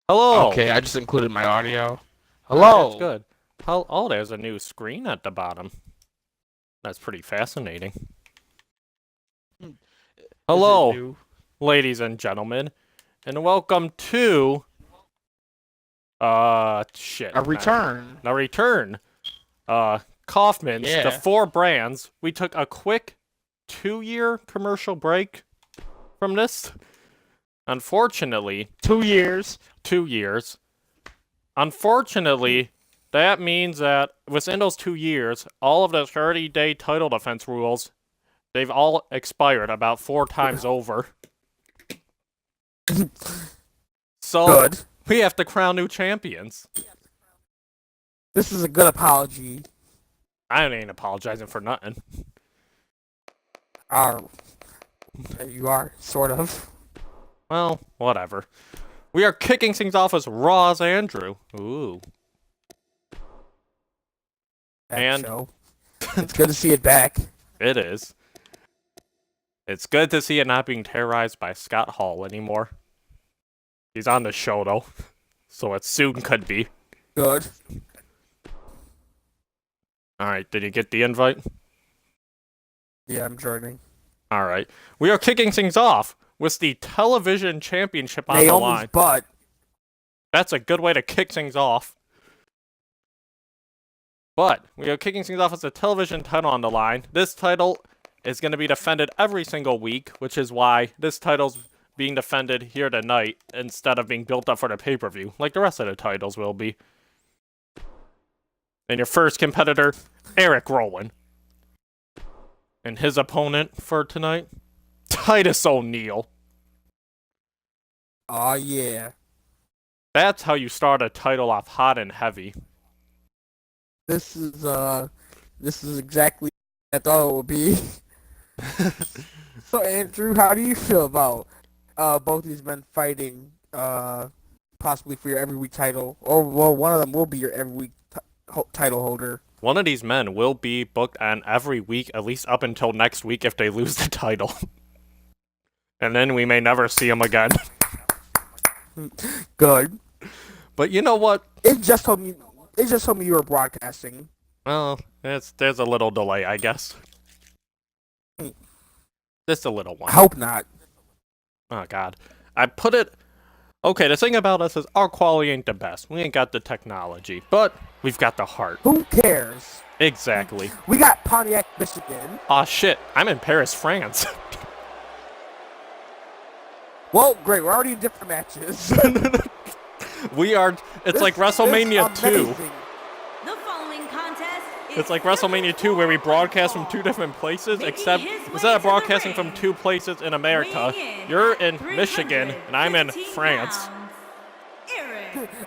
Hello. Okay, I just included my audio. Hello. Hello. That's good. Oh, there's a new screen at the bottom. That's pretty fascinating. Is Hello, it new? ladies and gentlemen, and welcome to shit. A return. A return. Kaufman's, the Yeah. 4 brands. We took a quick 2-year commercial break from this. Unfortunately, 2 years. 2 years. Unfortunately, that means that within those 2 years, all of the 30-day title defense rules, they've all expired about 4 times over. So, Good. we have to crown new champions. This is a good apology. I ain't apologizing for nothing. You are, sort of. Well, whatever. We are kicking things off as Raw as Andrew. Ooh. That show. It's good to see it back. It is. It's good to see it not being terrorized by Scott Hall anymore. He's on the show, though. So it soon could be. Good. Alright, did you get the invite? Yeah, I'm joining. Alright. We are kicking things off with the television championship on the Naomi's line. butt. That's a good way to kick things off. But we are kicking things off with the television title on the line. This title is going to be defended every single week, which is why this title's being defended here tonight instead of being built up for the pay-per-view, like the rest of the titles will be. And your first competitor, Eric Rowan. And his opponent for tonight, Titus O'Neil. Aw, yeah. That's how you start a title off hot and heavy. This is exactly what I thought it would be. So, Andrew, how do you feel about both these men fighting possibly for your every week title? Or, well, one of them will be your every week title holder. One of these men will be booked on every week, at least up until next week if they lose the title. And then we may never see him again. Good. But you know what? It just told me you were broadcasting. Well, there's a little delay, I guess. Just a little one. I hope not. Oh, God. I put it... Okay, the thing about us is our quality ain't the best. We ain't got the technology, but we've got the heart. Who cares? Exactly. We got Pontiac, Michigan. Aw, shit. I'm in Paris, France. Well, great. We're already in different matches. We are... It's like WrestleMania 2. Amazing. The following contest is It's like WrestleMania 2 where we broadcast from 2 different places, except instead of broadcasting from 2 places in America, you're in Michigan and I'm in France.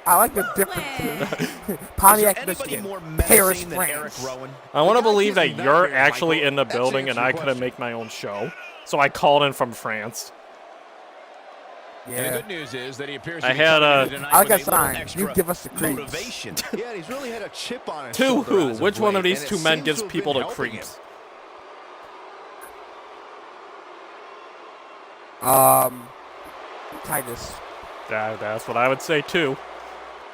I like the differences. Pontiac, Michigan. Paris, France. I want to believe that you're actually in the building and I couldn't make my own show, so I called in from France. Yeah. And the good news is that he appears to I be had a... I like a sign. You give us the creeps. motivation. Yeah, he's really had a chip on his To shoulder who? as of Which one of late, these and two it men seems gives to have people been the helping creeps? Titus. That's what I would say too.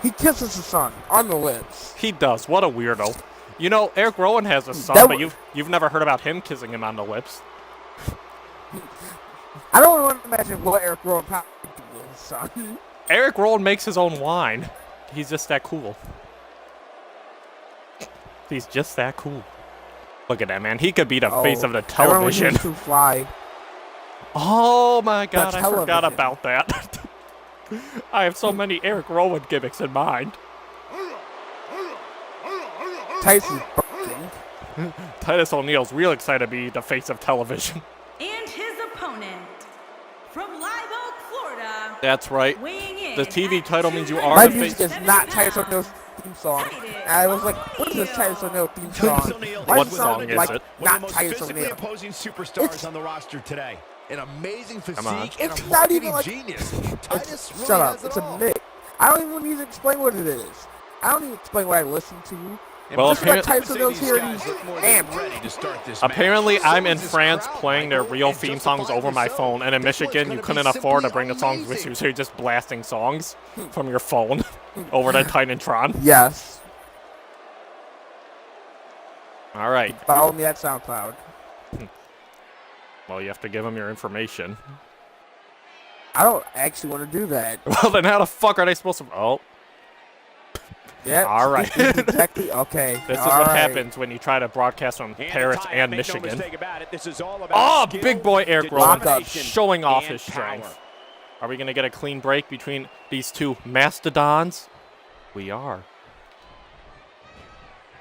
He kisses his son on the lips. He does. What a weirdo. You know, Eric Rowan has a son, That but you've never heard about him kissing him on the lips. I don't want to imagine what Eric Rowan probably did with his son. Eric Rowan makes his own wine. He's just that cool. He's just that cool. Look at that, man. He could be the face of the television. Everyone used to fly. Oh my God, The I forgot television. about that. I have so many Eric Rowan gimmicks in mind. Tyson's barking. Titus O'Neil's real excited to be the face of television. And his opponent from Live Oak, Florida. That's right. Weighing in The TV at title means you are My the music face. is not Titus O'Neil's theme song. And I was like, what is this Titus O'Neil theme song? Why What does it song sound is like it? not Titus O'Neil? opposing superstars on the roster today. An amazing Come on. physique and It's a not even marketing like- genius. Titus Shut really up. has it It's all. a mix. I don't even need to explain what it is. I don't even explain what I listen to. Well, Just let apparently, Titus O'Neil's here and he's amped. ready to start this apparently match. I'm So in is this France crowd, playing their Michael, real and theme songs over justifiably my so. phone, and in This one's Michigan you gonna couldn't be afford to simply bring the songs with you, amazing. so you're just blasting songs from your phone over the Titantron. Yes. All right. Follow me at SoundCloud. Well, you have to give them your information. I don't actually want to do that. Well, then how the fuck are they supposed to? Oh, Yeah. All right. Exactly. Okay. this is all what right. happens when you try to broadcast from Paris and Michigan. This is all about Oh, skill, big boy Eric Rowan determination, showing off and his power. strength. Are we going to get a clean break between these two mastodons? We are.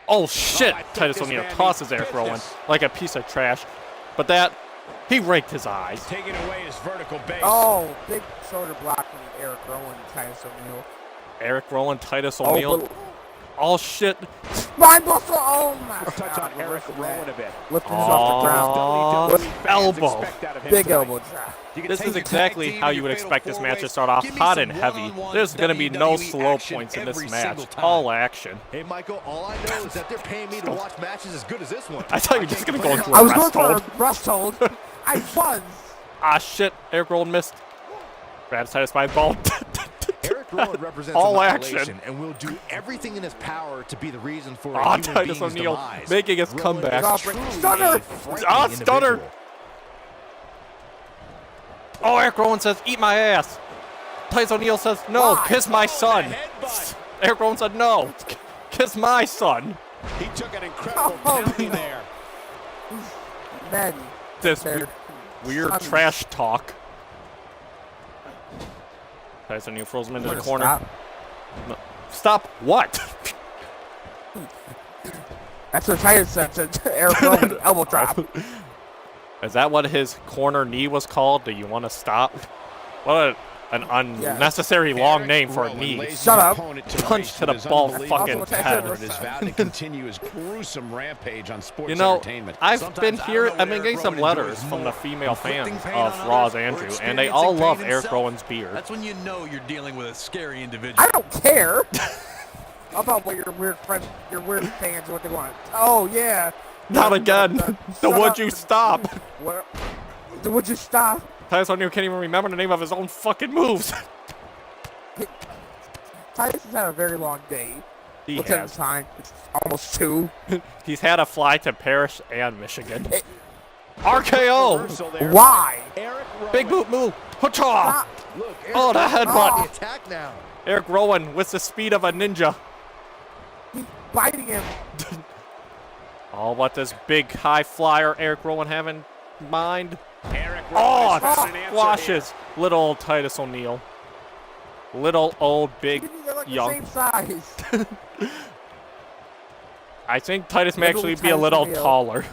Oh, shit! I think Titus this O'Neil man tosses means Eric Rowan business. like a piece of trash. But that, he raked his eyes. Taking away his vertical base. Oh, big shoulder block from Eric Rowan, Titus O'Neil. Eric Rowan, Titus O'Neil. but- All shit. Spine buster! Oh my Touch God. on Eric reversal Rowan that. a bit. Lifting him off the ground. Aw, WWE fans elbow. expect out of him Big tonight. elbow drop. You can This take is your exactly tag team how and you your would fatal expect this match to four-ways. start off Give me hot some and heavy. one-on-one There's going to be no WWE slow action points in this every match. single time. All action. Hey, Michael, all I know is that they're paying me to watch matches as good as this one. I thought you were just going to go into I a was going rest for hold. a rest hold. I was. Ah, shit. Eric Rowan missed. Grabs Titus by the ball. Eric Rowan represents All annihilation action. and will do everything in his power to be the reason for a Ah, human Titus being's O'Neil demise. making his Rowan comeback. is Oh, truly stunner. a frightening Ah, stunner. individual. Oh, Eric Rowan says, eat my ass. Titus O'Neil says, no, Why? kiss my son. headbutt. Eric Rowan said, no, kiss my son. He took an incredible Oh, penalty no. there. Men. This They're weird sons. trash talk. Titus O'Neil throws him into the Wanna corner. stop? Stop what? That's what Titus said to Eric Rowan. Elbow drop. Is that what his corner knee was called? Do you want to stop? What an unnecessary long Eric name for a Rowan knee. lays his Shut up. opponent to Punch waste to the with his ball unbelievable fucking Also, head. power and his vow to continue his gruesome rampage on sports You know, entertainment. I've Sometimes been I here, don't know I've been what getting Eric some Rowan letters enjoys from the more, female fans inflicting pain of on Raw's others or Andrew, and they all experiencing love pain Eric himself. Rowan's beard. That's when you know you're dealing with a scary individual. I don't care about what your weird friends, your weird fans, what they want. Oh yeah. Not again. The shut would up. you stop? What? The would you stop? Titus O'Neil can't even remember the name of his own fucking moves. Titus has had a very long day. He Look at the has. time. It's almost 2. He's had a fly to Paris and Michigan. Eh. RKO! Reversal there. Why? Eric Rowan. Big boot move. Hacha! Stop. Look, Eric Oh, the Rowan headbutt. on the attack now. Eric Rowan with the speed of a ninja. He's biting him. Oh, what does big high flyer Eric Rowan have in mind? Eric Oh, Rowan has found an answer squashes little old Titus O'Neil. Little old big They're like young. the same size. I think Titus may Little actually be a Titus little O'Neil. taller.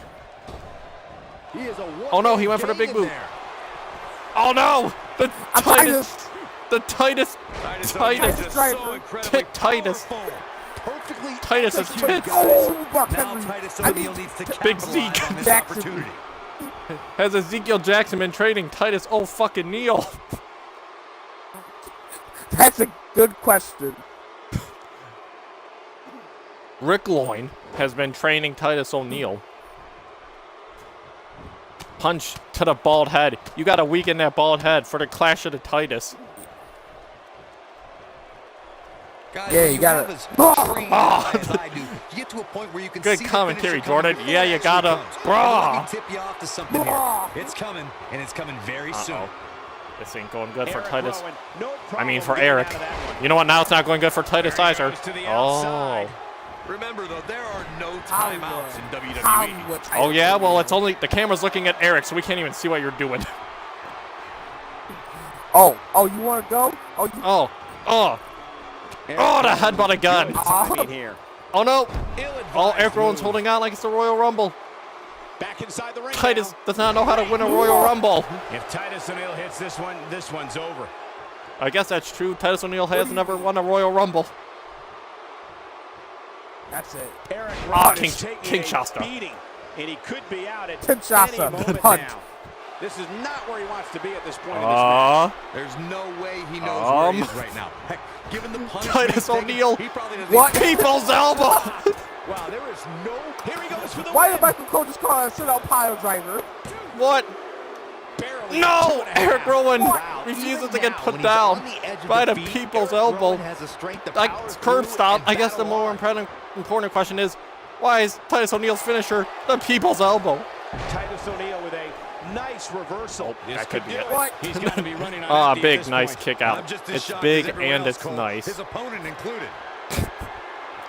He is a Oh no, he went for the big gang in boot. there. Oh no! The I'm Titus. Titus. The Titus. Titus Titus. is Driver. so incredibly Kick Titus. powerful. Perfectly Titus is executed. tits. Oh, Buck Now Henry. Titus I O'Neil mean, needs to Big capitalize Zeke. on this Jackson. opportunity. Has Ezekiel Jackson been trading Titus fucking Neil? That's a good question. Rick Loin has been training Titus O'Neil. Punch to the bald head. You gotta weaken that bald head for the clash of the Titus. Guys, Yeah, when you gotta- have as Oh! trained an eye as I do, you get to a point where you can Good see the commentary, finisher coming Jordan. before Yeah, it you actually gotta- comes. Brah. Let me tip you off to something here. Brah. It's coming, and it's coming very soon. Uh-oh. This ain't going good for Eric Titus. Rowan, no I mean, problem for getting Eric. out of that one. You know what? Now it's not going good for Titus There he either. goes to the Oh. outside. Remember, though, there are no Hollywood. timeouts in WWE. Hollywood Titus Oh yeah. Well, O'Neil. it's only the camera's looking at Eric, so we can't even see what you're doing. Oh, you want to go? Oh, you. Oh. Oh. Oh, the headbutt again. Good timing here. Oh no. Ill-advised Oh, Eric Rowan's move. holding on like it's the Royal Rumble. Back inside the ring Titus now. does not know how to win a Royal Rumble. If Titus O'Neil hits this one's over. I guess that's true. Titus O'Neil has never won a Royal Rumble. That's it. Eric Ah, Rowan is King taking a Shasta. beating, and he could be out at Kinshasa, any moment punt. now. This is not where he wants to be at this point in this match. There's no way he knows where he is right now. Heck, given the punishment Titus he's taken, O'Neil. he probably doesn't What? even- People's elbow. Wow, there is no... Here he goes for the Why win. did Michael Cole just call a sit-out pile driver? What? Barely No! 2.5. Eric Rowan Wow, refuses even to get now, put when he's down on the edge of by the defeat, people's Eric elbow. Rowan has the strength to Like, power curb through stop. and I guess the battle more on. important question is, why is Titus O'Neil's finisher the people's elbow? Titus O'Neil with a nice reversal. Oh, that could be it. What? He's got to be running on Ah, empty at big, this nice point. kick out. I'm just as It's shocked big as everyone and else, it's Cole, nice. His opponent included.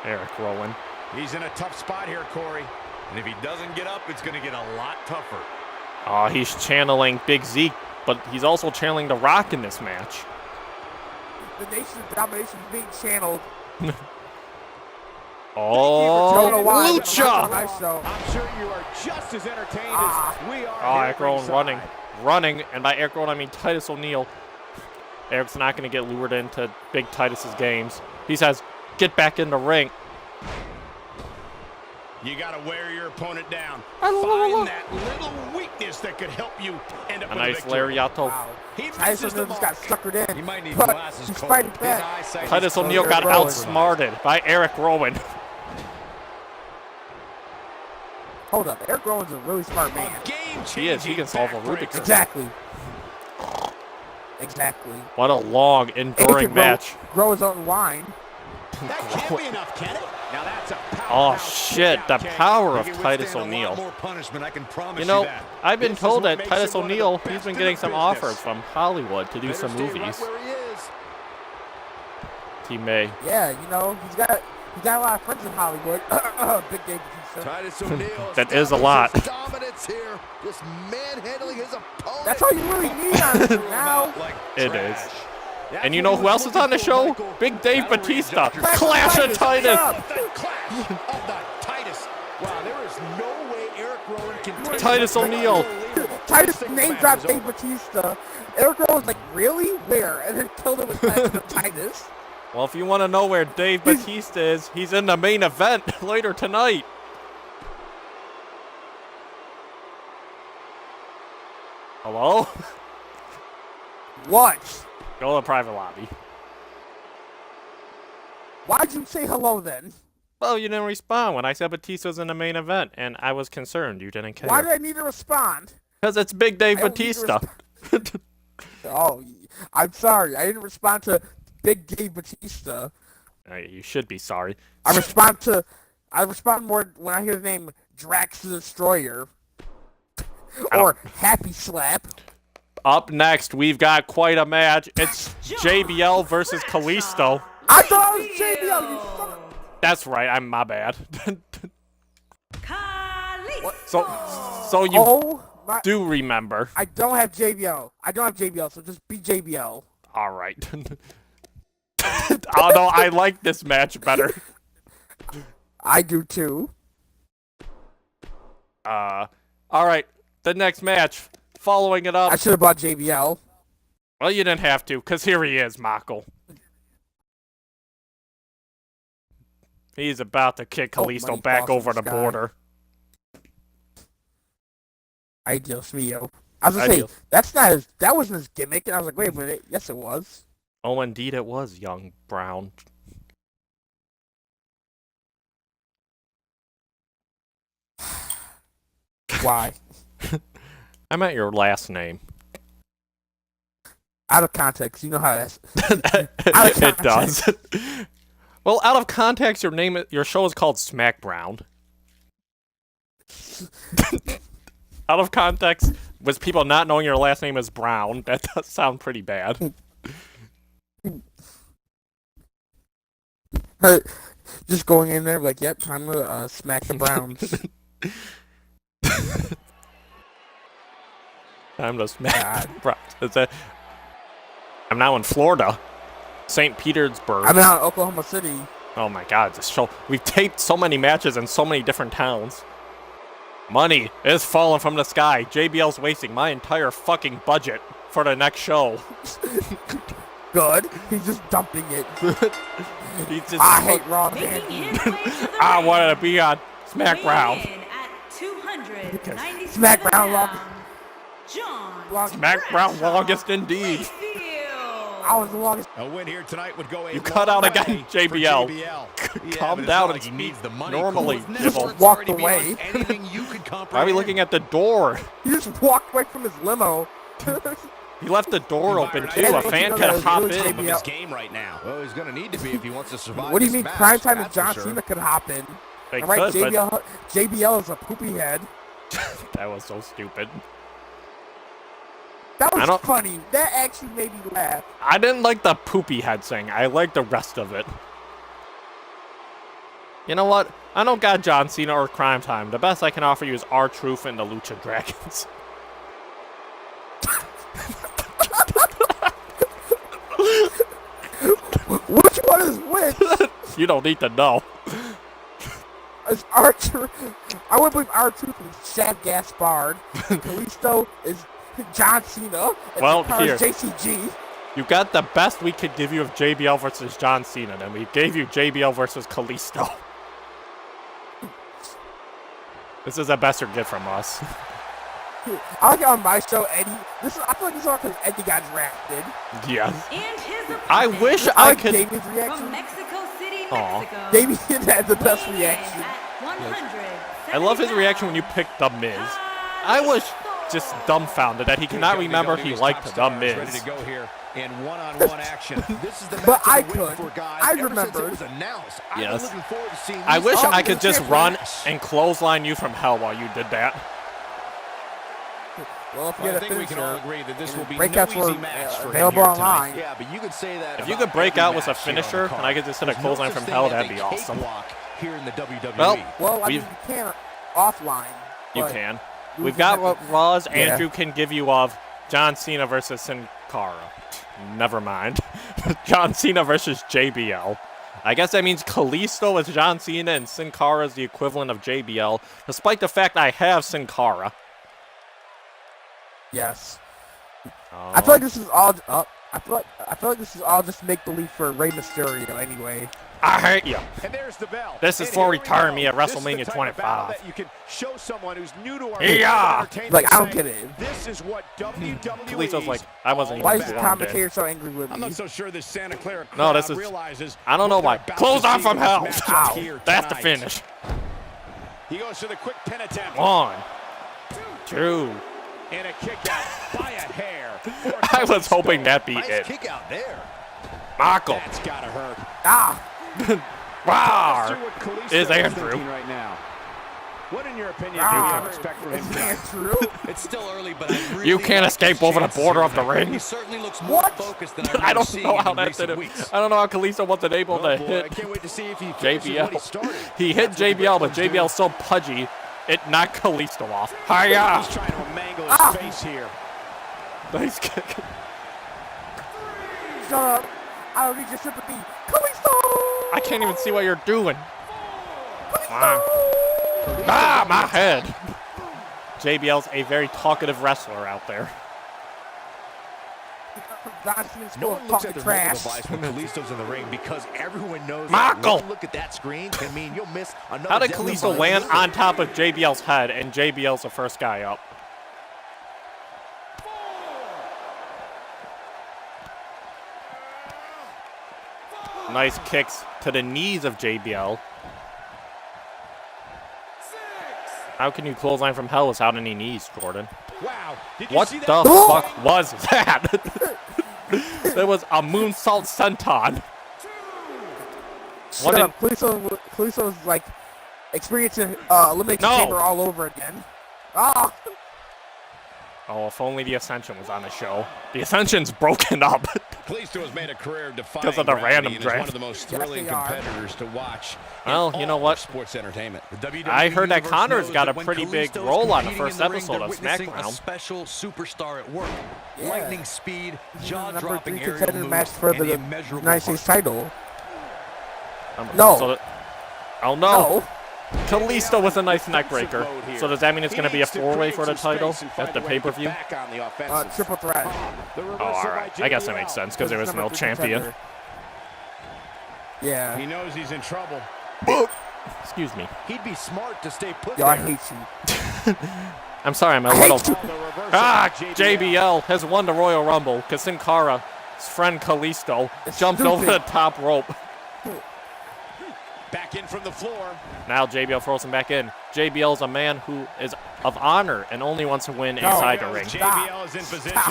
Eric Rowan. He's in a tough spot here, Corey. And if he doesn't get up, it's going to get a lot tougher. Oh, he's channeling Big Zeke, but he's also channeling The Rock in this match. The Nation of Domination is being channeled. Oh, Don't know why. Lucha! Nice show. I'm sure you are just as entertained Ah. as we are. Oh, here Eric Rowan ringside. running, and by Eric Rowan I mean Titus O'Neil. Eric's not going to get lured into Big Titus's games. He says, get back in the ring. You got to wear your opponent down. la. Find that little weakness that could help you end up A with nice victory. lariato. Wow. He Titus misses the O'Neil just got mark. suckered in. He might need But glasses, he's Cole. fighting His back. eyesight Titus is O'Neil got Eric Rowan. outsmarted by Eric Rowan. Hold up. Eric Rowan's a really smart man. He is. He can solve a Rubik's Cube. Exactly. Exactly. What a long, And he enduring can match. grow his own wine. That can't be enough, can it? Now that's a Oh powerhouse shit, kick the out, King. power of He can Titus withstand a lot O'Neil. more punishment, I can promise You know, that. I've been This is told what that makes Titus him one of the O'Neil, best he's been in getting the some business. offers from Hollywood to do Better some stay right movies. where he is. He may. Yeah, you know, he's got a lot of friends in Hollywood. Big Dave Bautista. Titus O'Neil That is a lot. establishes dominance here, just manhandling his opponent. That's all you really need on this now. Like It trash. is. That's And you what know he who was else is looking on the for, show? Michael. Big Dave That'll Batista. readjust your Clash of Titus. The clash of the Titus. Wow, there is no way Eric Rowan can take Titus this. O'Neil. Unbelievable. Titus This name match dropped is Dave over. Batista. Eric Rowan was like, really? Where? And then killed him with Clash of Titus. Well, if you want to know where Dave Batista is, he's in the main event later tonight. Hello? What? Go to the private lobby. Why'd you say hello then? Well, you didn't respond when I said Batista's in the main event, and I was concerned you didn't Why do care. I need to respond? Because it's Big Dave I don't need to Batista. Oh, I'm sorry. I didn't respond to Big Dave Batista. You should be sorry. I respond more when I hear the name Drax the Destroyer. Or Happy Slap. Up next, we've got quite a match. It's JBL versus Kalisto. I thought it was JBL, you son of... That's right, my bad. Kalisto. So you Oh, my... do remember. I don't have JBL. I don't have JBL, so just be JBL. All right. Although I like this match better. I do too. All right, the next match. Following it up. I should have bought JBL. Well, you didn't have to, because here he is, Mako. He's about to kick Oh, Kalisto money back falls from over the the sky. border. Dios mío. I was gonna say, Ideal. that wasn't his gimmick, and I was like, wait a minute, yes it was. Oh, indeed it was, young Brown. Why? I meant your last name. Out of context, you know how that's... It does. Well, out of context, your show is called Smack Brown. Out of context, with people not knowing your last name is Brown, that does sound pretty bad. Just going in there like, yep, time to smack the Browns. I'm just mad. I'm now in Florida, St. Petersburg. I'm out in Oklahoma City. Oh my God, this show. We've taped so many matches in so many different towns. Money is falling from the sky. JBL's wasting my entire fucking budget for the next show. Good. He's just dumping it. He's just. I hate Raw, Making man. his way to the I ring, wanted to be on SmackDown. weighing in at 297 SmackDown pounds, John Long- SmackDown Bradshaw longest indeed. Mayfield. I was the longest. A win here tonight would go a You cut out long again, way for JBL. Yeah, Calm but it's down not and like he speak needs the money. normally, Cole's Dibble. network's Walked already away. beyond anything you could Why are we comprehend. looking at the door? He just walked away from his limo. He left the door open Byron, too. I A didn't fan know could that was hop really in. Of his game right now. Well, he's going to need to be if he wants to survive. What do you this mean? match, Prime time and that's for John sure. Cena could hop in. They All right, could, but JBL is a poopy head. that was so stupid. That I was don't- funny. That actually made me laugh. I didn't like the poopy head thing. I liked the rest of it. You know what? I don't got John Cena or Crime Time. The best I can offer you is R-Truth and the Lucha Dragons. Which one is which? You don't need to know. Is Archer? I would believe Archer is Shad Gaspard. Kalisto is John Cena. And Well, Hikaru here. is JCG. You got the best we could give you of JBL versus John Cena, then we gave you JBL versus Kalisto. This is the best you get from us. I like on my show, Eddie. I feel like this is all because Eddie got drafted. Yes. And his opponent I wish I I like could. Damien's from reaction. Mexico City, Aw. Mexico. Damien had the best weighing in reaction. at 170 I love his reaction when you picked The Miz. I was just dumbfounded that he cannot remember he liked The Ready Miz. to go here in one-on-one action. This is the But match I I've been waiting could. for, guys. I Ever since remembered. it was announced. I've been Yes. looking forward to seeing I these wish Oh, I could you just can't run flash. and clothesline you from hell while you did that. Well, if you Well, I get a think we can all finisher, agree that this will be breakouts no were easy match for him available here online. tonight. Yeah, but you could say that. If you about could break every out with a match here on the finisher, card. and I could just hit a There's no clothesline such from thing hell, as that'd a be awesome. cakewalk here in the WWE. well, I mean, We've- you can offline. You but can. you We've can got have what to- Raws Yeah. Andrew can give you of John Cena versus Sin Cara. Never mind. John Cena versus JBL. I guess that means Kalisto is John Cena and Sin Cara is the equivalent of JBL, despite the fact I have Sin Cara. Yes. I feel like this is all. I feel like this is all just make believe for Rey Mysterio anyway. I hate you. And there's the bell. This is And for here we retiring go. me at This is the WrestleMania type of 25. battle that you can show someone who's new to our Yeah. entertainment Like, I don't saying, get it. This is what WWE Kalisto's like, I wasn't Why even is the born then. commentator so angry with I'm me? not so sure this Santa Clara crowd No, this is- realizes I don't know what why. they're about Close to on see from in this hell. matchup Ow. here That's the tonight. finish. He goes for the quick pin attempt. 1, 2. And a kick out by a hair. I was hoping that'd be Nice it. kick out there. Michael. That's gotta hurt. Ah, Rawr. Let's see what Kalisto Is is Andrew. thinking right now. What, in your opinion, Ah. can we expect from him it's tonight? Andrew. It's still early, but I really You can't like escape his over the chances border here of the tonight. ring. He certainly looks more What? focused than I I remember don't seeing know how in that recent did it. weeks. I don't know how Kalisto wasn't able to Oh, boy, I hit can't wait to see if he finishes what he JBL. started. He hit That's what the JBL, but great ones do. JBL's so pudgy, it knocked Kalisto off. Hiya! He's trying to mangle his Ah. face here. Nice kick. Shut up. I don't need your sympathy. Kalisto! I can't even see what you're doing. Ah, my head. JBL's a very talkative wrestler out there. John Cena's No full one of looks talking at their mobile trash. device when Kalisto's in the ring because everyone knows Michael! that one look at that screen can mean you'll miss another. How did deadly Kalisto move. land on top of JBL's head and JBL's the first guy up? Nice kicks to the knees of JBL. How can you clothesline from hell without any knees, Jordan? Wow. Did you What see the that? fuck was that? There was a moonsault senton. Shut up. Kalisto's like experiencing Elimination No. Chamber all over again. Ah! Oh, if only the Ascension was on the show. The Ascension's broken up. Kalisto has made a career of defying Because of the gravity random and is one draft. of the most Yes, thrilling they are. competitors to watch. in Well, you know all what? Sports entertainment. The WWE I heard that universe Connor's knows got that a when pretty big Kalisto's role on the competing first in the ring, episode they're of witnessing SmackDown. A special superstar at work. Yeah. Lightning speed, Number jaw-dropping 3 aerial contender moves, match for and the immeasurable United States heart. title. No. No. Oh no. Kalisto with a nice neck breaker. So does that mean it's going to be a four-way for the title at the pay-per-view? Triple threat. Oh, alright. I guess that makes sense because there was no Number 3 champion. contender. Yeah. He knows he's in trouble. Excuse me. He'd be smart to stay put Yo, I there. hate you. I'm sorry, I'm a I little... hate you. Ah, JBL has won the Royal Rumble because Sin Cara his friend Kalisto It's jumped over the stupid. top rope. Back in from the floor. Now JBL throws him back in. JBL is a man who is of honor and only wants to win inside the ring. JBL is in position.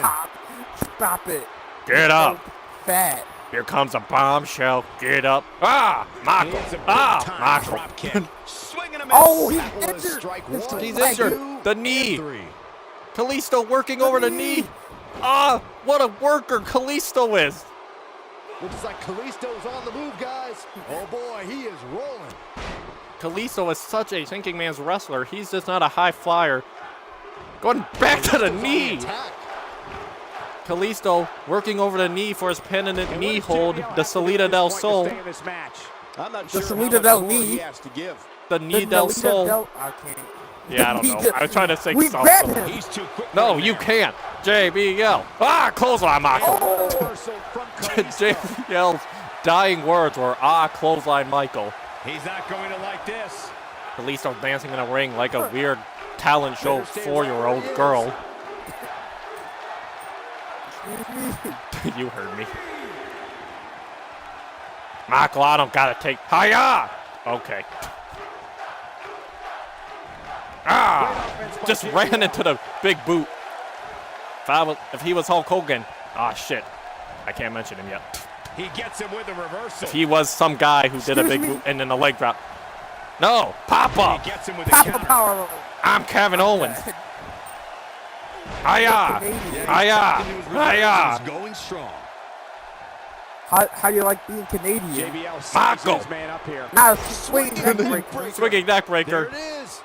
Stop it. Get up. Fat. Here comes a bombshell. Get up. Ah, Michael. It's a big Ah, time Michael. drop kick. Swing and a miss. Oh, he's That was injured. strike It's one. He's Like injured. Two, The knee. and three. Kalisto working over the knee. Ah, what a worker Kalisto is. Looks like Kalisto's on the move, guys. Oh boy, he is rolling. Kalisto is such a thinking man's wrestler. He's just not a high flyer. Going back to the Kalisto's on knee. attack. Kalisto working over the knee for his permanent And knee what does hold, JBL have the to do Salida at del this point to Sol. stay in this match? I'm not The sure how Salida much del more knee. he has to give. The knee del Sol. I can't. Yeah, I don't know. I was trying to say We grabbed something. him. He's too quick. No, right you now. can't. JBL. Ah, clothesline, Michael. Reversal from Kalisto. JBL's dying words were, ah, clothesline, Michael. He's not going to like this. Kalisto dancing in a ring like a weird talent show 4-year-old girl. You heard me. Michael, I don't gotta take. Hiya! Okay. Ah! Just ran into the big boot. If he was Hulk Hogan. Ah, shit. I can't mention him yet. He gets him with a reversal. If he was some guy who did a big Excuse me? boot and then a leg drop. No! Pop up! He gets him with a Papa counter. power. I'm Kevin Owens. Hiya! Hiya! Hiya! He's going strong. How do you like being Canadian? JBL sizes Michael. his man up here. Now swing neck breaker. Swinging neck There breaker. it is.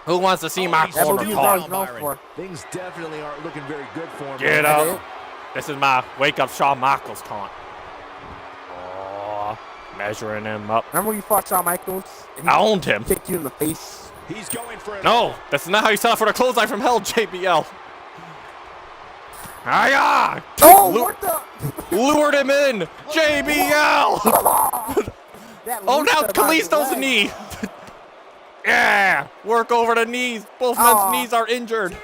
Who wants to see my he's That's corner what he's Corner always caught? known Byron. for. Things definitely aren't looking very good for him. Get right up. This is my wake up Shawn Michaels taunt. Oh, measuring him up. Remember when you fought Shawn Michaels? And I he owned him. kicked you in the face. He's going for it. No, that's not how you set up for the clothesline from hell, JBL. Hiya! Oh, Lu- what the? Lured him in! JBL! That Oh, now loose about his Kalisto's leg. knee! Yeah! Work over the knees. Both Aw. men's knees are injured.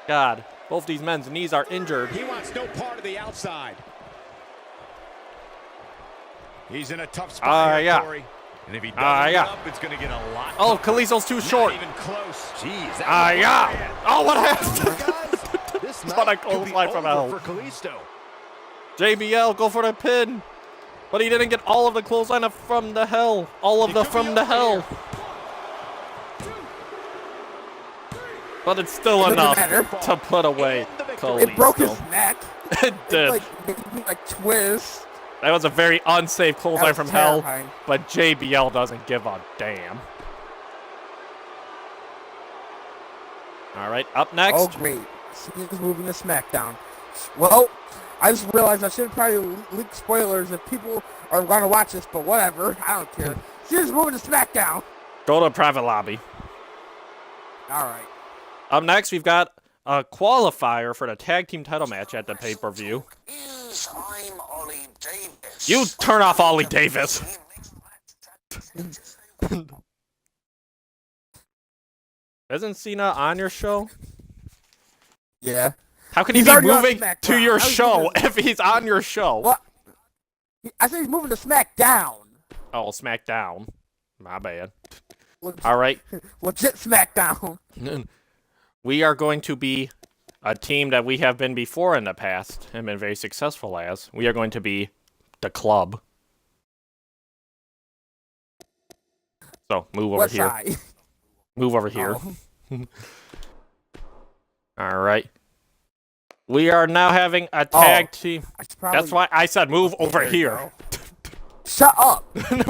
God, both these men's knees are injured. He wants no part of the outside. He's in a tough spot here, yeah. Corey. And if he doesn't get up, it's going to get a lot. Oh, Kalisto's too short. Not even close. Jeez, that Yeah! Oh, what happened? guys. This What a night could be clothesline from over hell. for Kalisto. JBL, go for the pin. But he didn't get all of the clothesline of from the hell. All of the from the hell. But it's still Doesn't enough matter. to put away Kalisto. It broke his neck. It did. Like twist. That was a very unsafe clothesline That from was hell. terrifying. But JBL doesn't give a damn. All right, up next. Oh, great. He's moving to SmackDown. Well, I just realized I should probably leak spoilers if people are going to watch this, but whatever. I don't care. She's moving to SmackDown. Go to a private lobby. All right. Up next, we've got a qualifier for the tag team title match at the pay-per-view. You turn off Ollie Davis. Isn't Cena on your show? Yeah. How can he He's be already on moving to SmackDown. your I was show moving- if he's on your show? What? I said he's moving to SmackDown. Oh, SmackDown. My bad. Legit, All right. legit SmackDown. We are going to be a team that we have been before in the past and been very successful as. We are going to be the club. So, move over What here. side? Move over here. Oh. All right. We are now having a tag team. I should probably- That's why I said move over There you here. go. Shut up.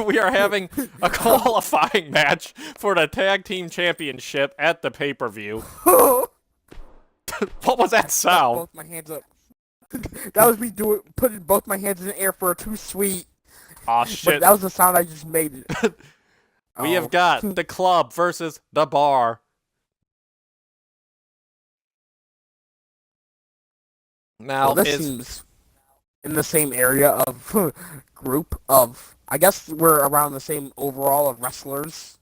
We are having a qualifying match for the tag team championship at the pay-per-view. What was that sound? Both my hands up. That was me putting both my hands in the air for a too sweet. Aw, But shit. that was the sound I just made. We have got the club versus the bar. Now, Well, this is seems in the same area of group of. I guess we're around the same overall of wrestlers.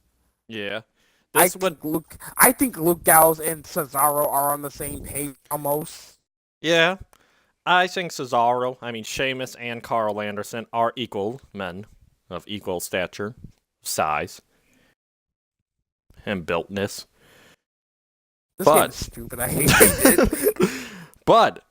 yeah. I This would think Luke Gallows and Cesaro are on the same page almost. Yeah, I think Sheamus and Carl Anderson are equal men of equal stature, size, and builtness. This But- game is stupid. I hate it. But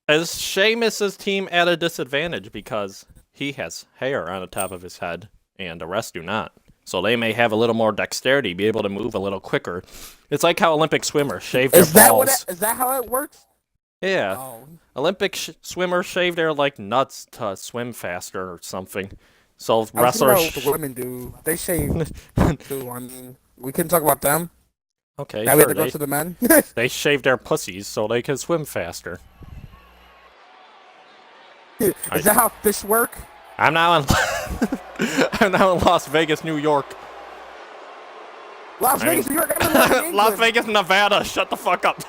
is Sheamus's team at a disadvantage because he has hair on the top of his head and the rest do not? So they may have a little more dexterity, be able to move a little quicker. It's like how Olympic swimmers shave their Is that balls. is that how it works? Yeah. Oh. Olympic swimmers shave their like nuts to swim faster or something. So I was thinking wrestlers. about what the women do. They shave too. I mean, we can talk about them. Okay, Now we have sure. to go to the men. They shave their pussies so they can swim faster. Is that how fish work? I'm now in I'm now in Las Vegas, New York. Las Vegas, New York. I'm in England. Las Vegas, Nevada. Shut the fuck up.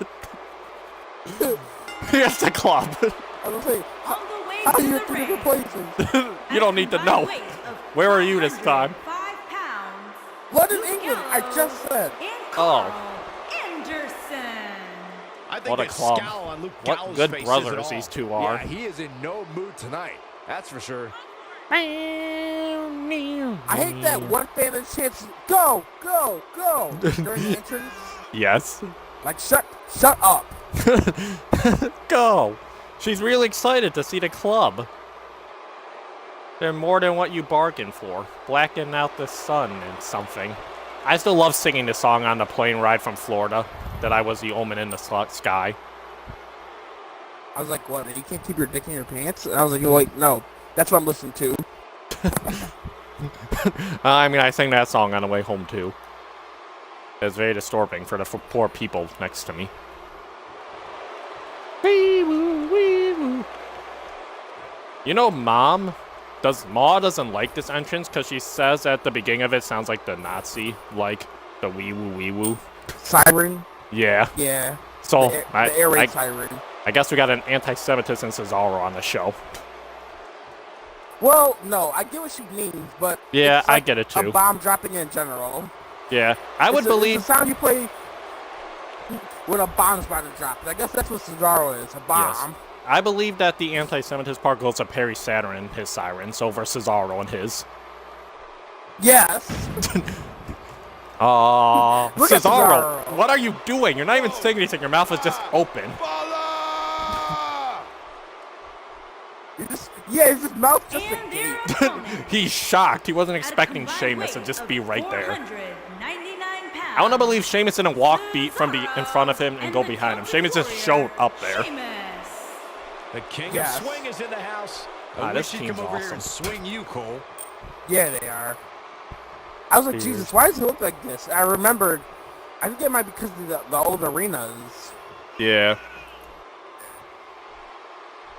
Here's the club. I was saying, On the way how to do you the get to ring. different places? You don't need to At know. a weight of Where are you this time? 405 pounds, London, England. I just said. and Oh. Carl Anderson. I think What a the club. scowl on Luke What Gallows' good face says brothers it all. these two are. Yeah, he is in no mood tonight. That's for sure. I hate that one fan and chants, go, go, go, during the entrance. Yes. Like, shut up. Go. She's really excited to see the club. They're more than what you bargained for. Blacking out the sun and something. I still love singing this song on the plane ride from Florida. That I was the omen in the sky. I was like, what, you can't keep your dick in your pants? And I was like, wait, no, that's what I'm listening to. I mean, I sang that song on the way home too. It's very disturbing for the poor people next to me. Wee-woo, wee-woo. You know, Ma doesn't like this entrance because she says at the beginning of it sounds like the Nazi, like the wee-woo, wee-woo. Siren? Yeah. Yeah. So, The air raid siren. I guess we got an anti-Semitism Cesaro on the show. Well, no, I get what she means, but Yeah, it's like I get it too. A bomb dropping in general. Yeah, I would It's believe. the sound you play when a bomb's about to drop. I guess that's what Cesaro is, a bomb. Yes. I believe that the anti-Semitism part goes to Perry Saturn and his sirens over Cesaro and his. Yes. Look at Cesaro, Cesaro. what are you doing? You're not even saying anything. Your mouth is just open. His mouth just a And their gate. opponent, He's shocked. He wasn't at a expecting combined Sheamus to weight just of be right there. 499 pounds, I want to believe Sheamus didn't walk from in front of him and go the behind him. Celtic Sheamus just Warrior, showed up there. Sheamus. The king Yes. of swing is in the house. Ah, I this wish he'd team's come over here and awesome. swing you, Cole. Yeah, they are. I was like, Dude. Jesus, why does it look like this? I remembered. I think it might be because of the old arenas. Yeah.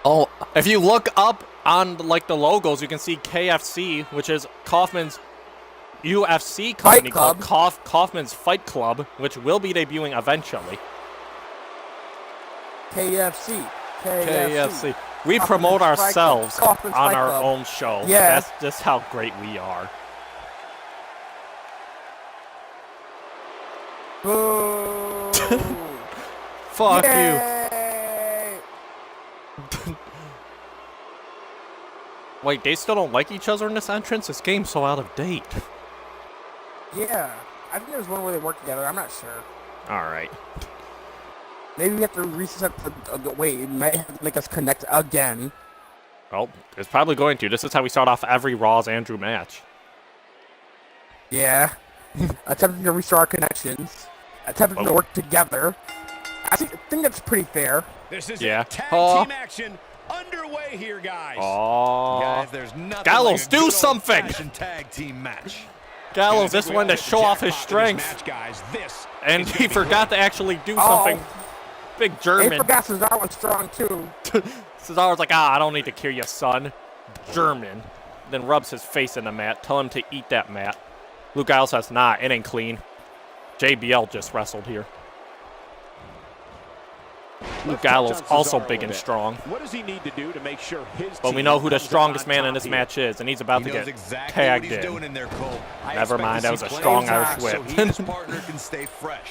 Oh, if you look up on like the logos, you can see KFC, which is Kaufman's UFC company Club. called Kaufman's Fight Club, which will be debuting eventually. KFC. KFC. We Kaufman's promote Fight Club. ourselves Kaufman's on Fight our Club. own show. Yeah. That's just how great we are. Boo. Fuck you. Yay. Wait, they still don't like each other in this entrance? This game's so out of date. Yeah. I think there's one where they work together. I'm not sure. Alright. Maybe we have to reset the wait, it might have to make us connect again. Well, it's probably going to. This is how we start off every Raw's Andrew match. Yeah. Attempting to restore our connections. Attempting to work together. I think that's pretty fair. This is Yeah. it. Tag Oh. team action underway here, guys. Oh, Guys, there's nothing Gallows, like a do good something! old-fashioned tag team match. Gallows I just think we wanted all to hit show the off his jackpot in this strength, match, guys. This and is he gonna be forgot great. to actually do Oh. something. Big They German. forgot Cesaro was strong too. Cesaro's like, I don't need to kill you, son. German. Then rubs his face in the mat. Tell him to eat that mat. Luke Gallows says, nah, it ain't clean. JBL just wrestled here. Luke Gallows also big and strong. What does he need to do to make sure his But we team know who the comes out strongest on man in top this here? match is, and he's about He to knows get exactly tagged what he's in. doing in there, Cole. I Never expect mind, to that was see a plenty strong of Irish attacks whip. So he and his partner can stay fresh.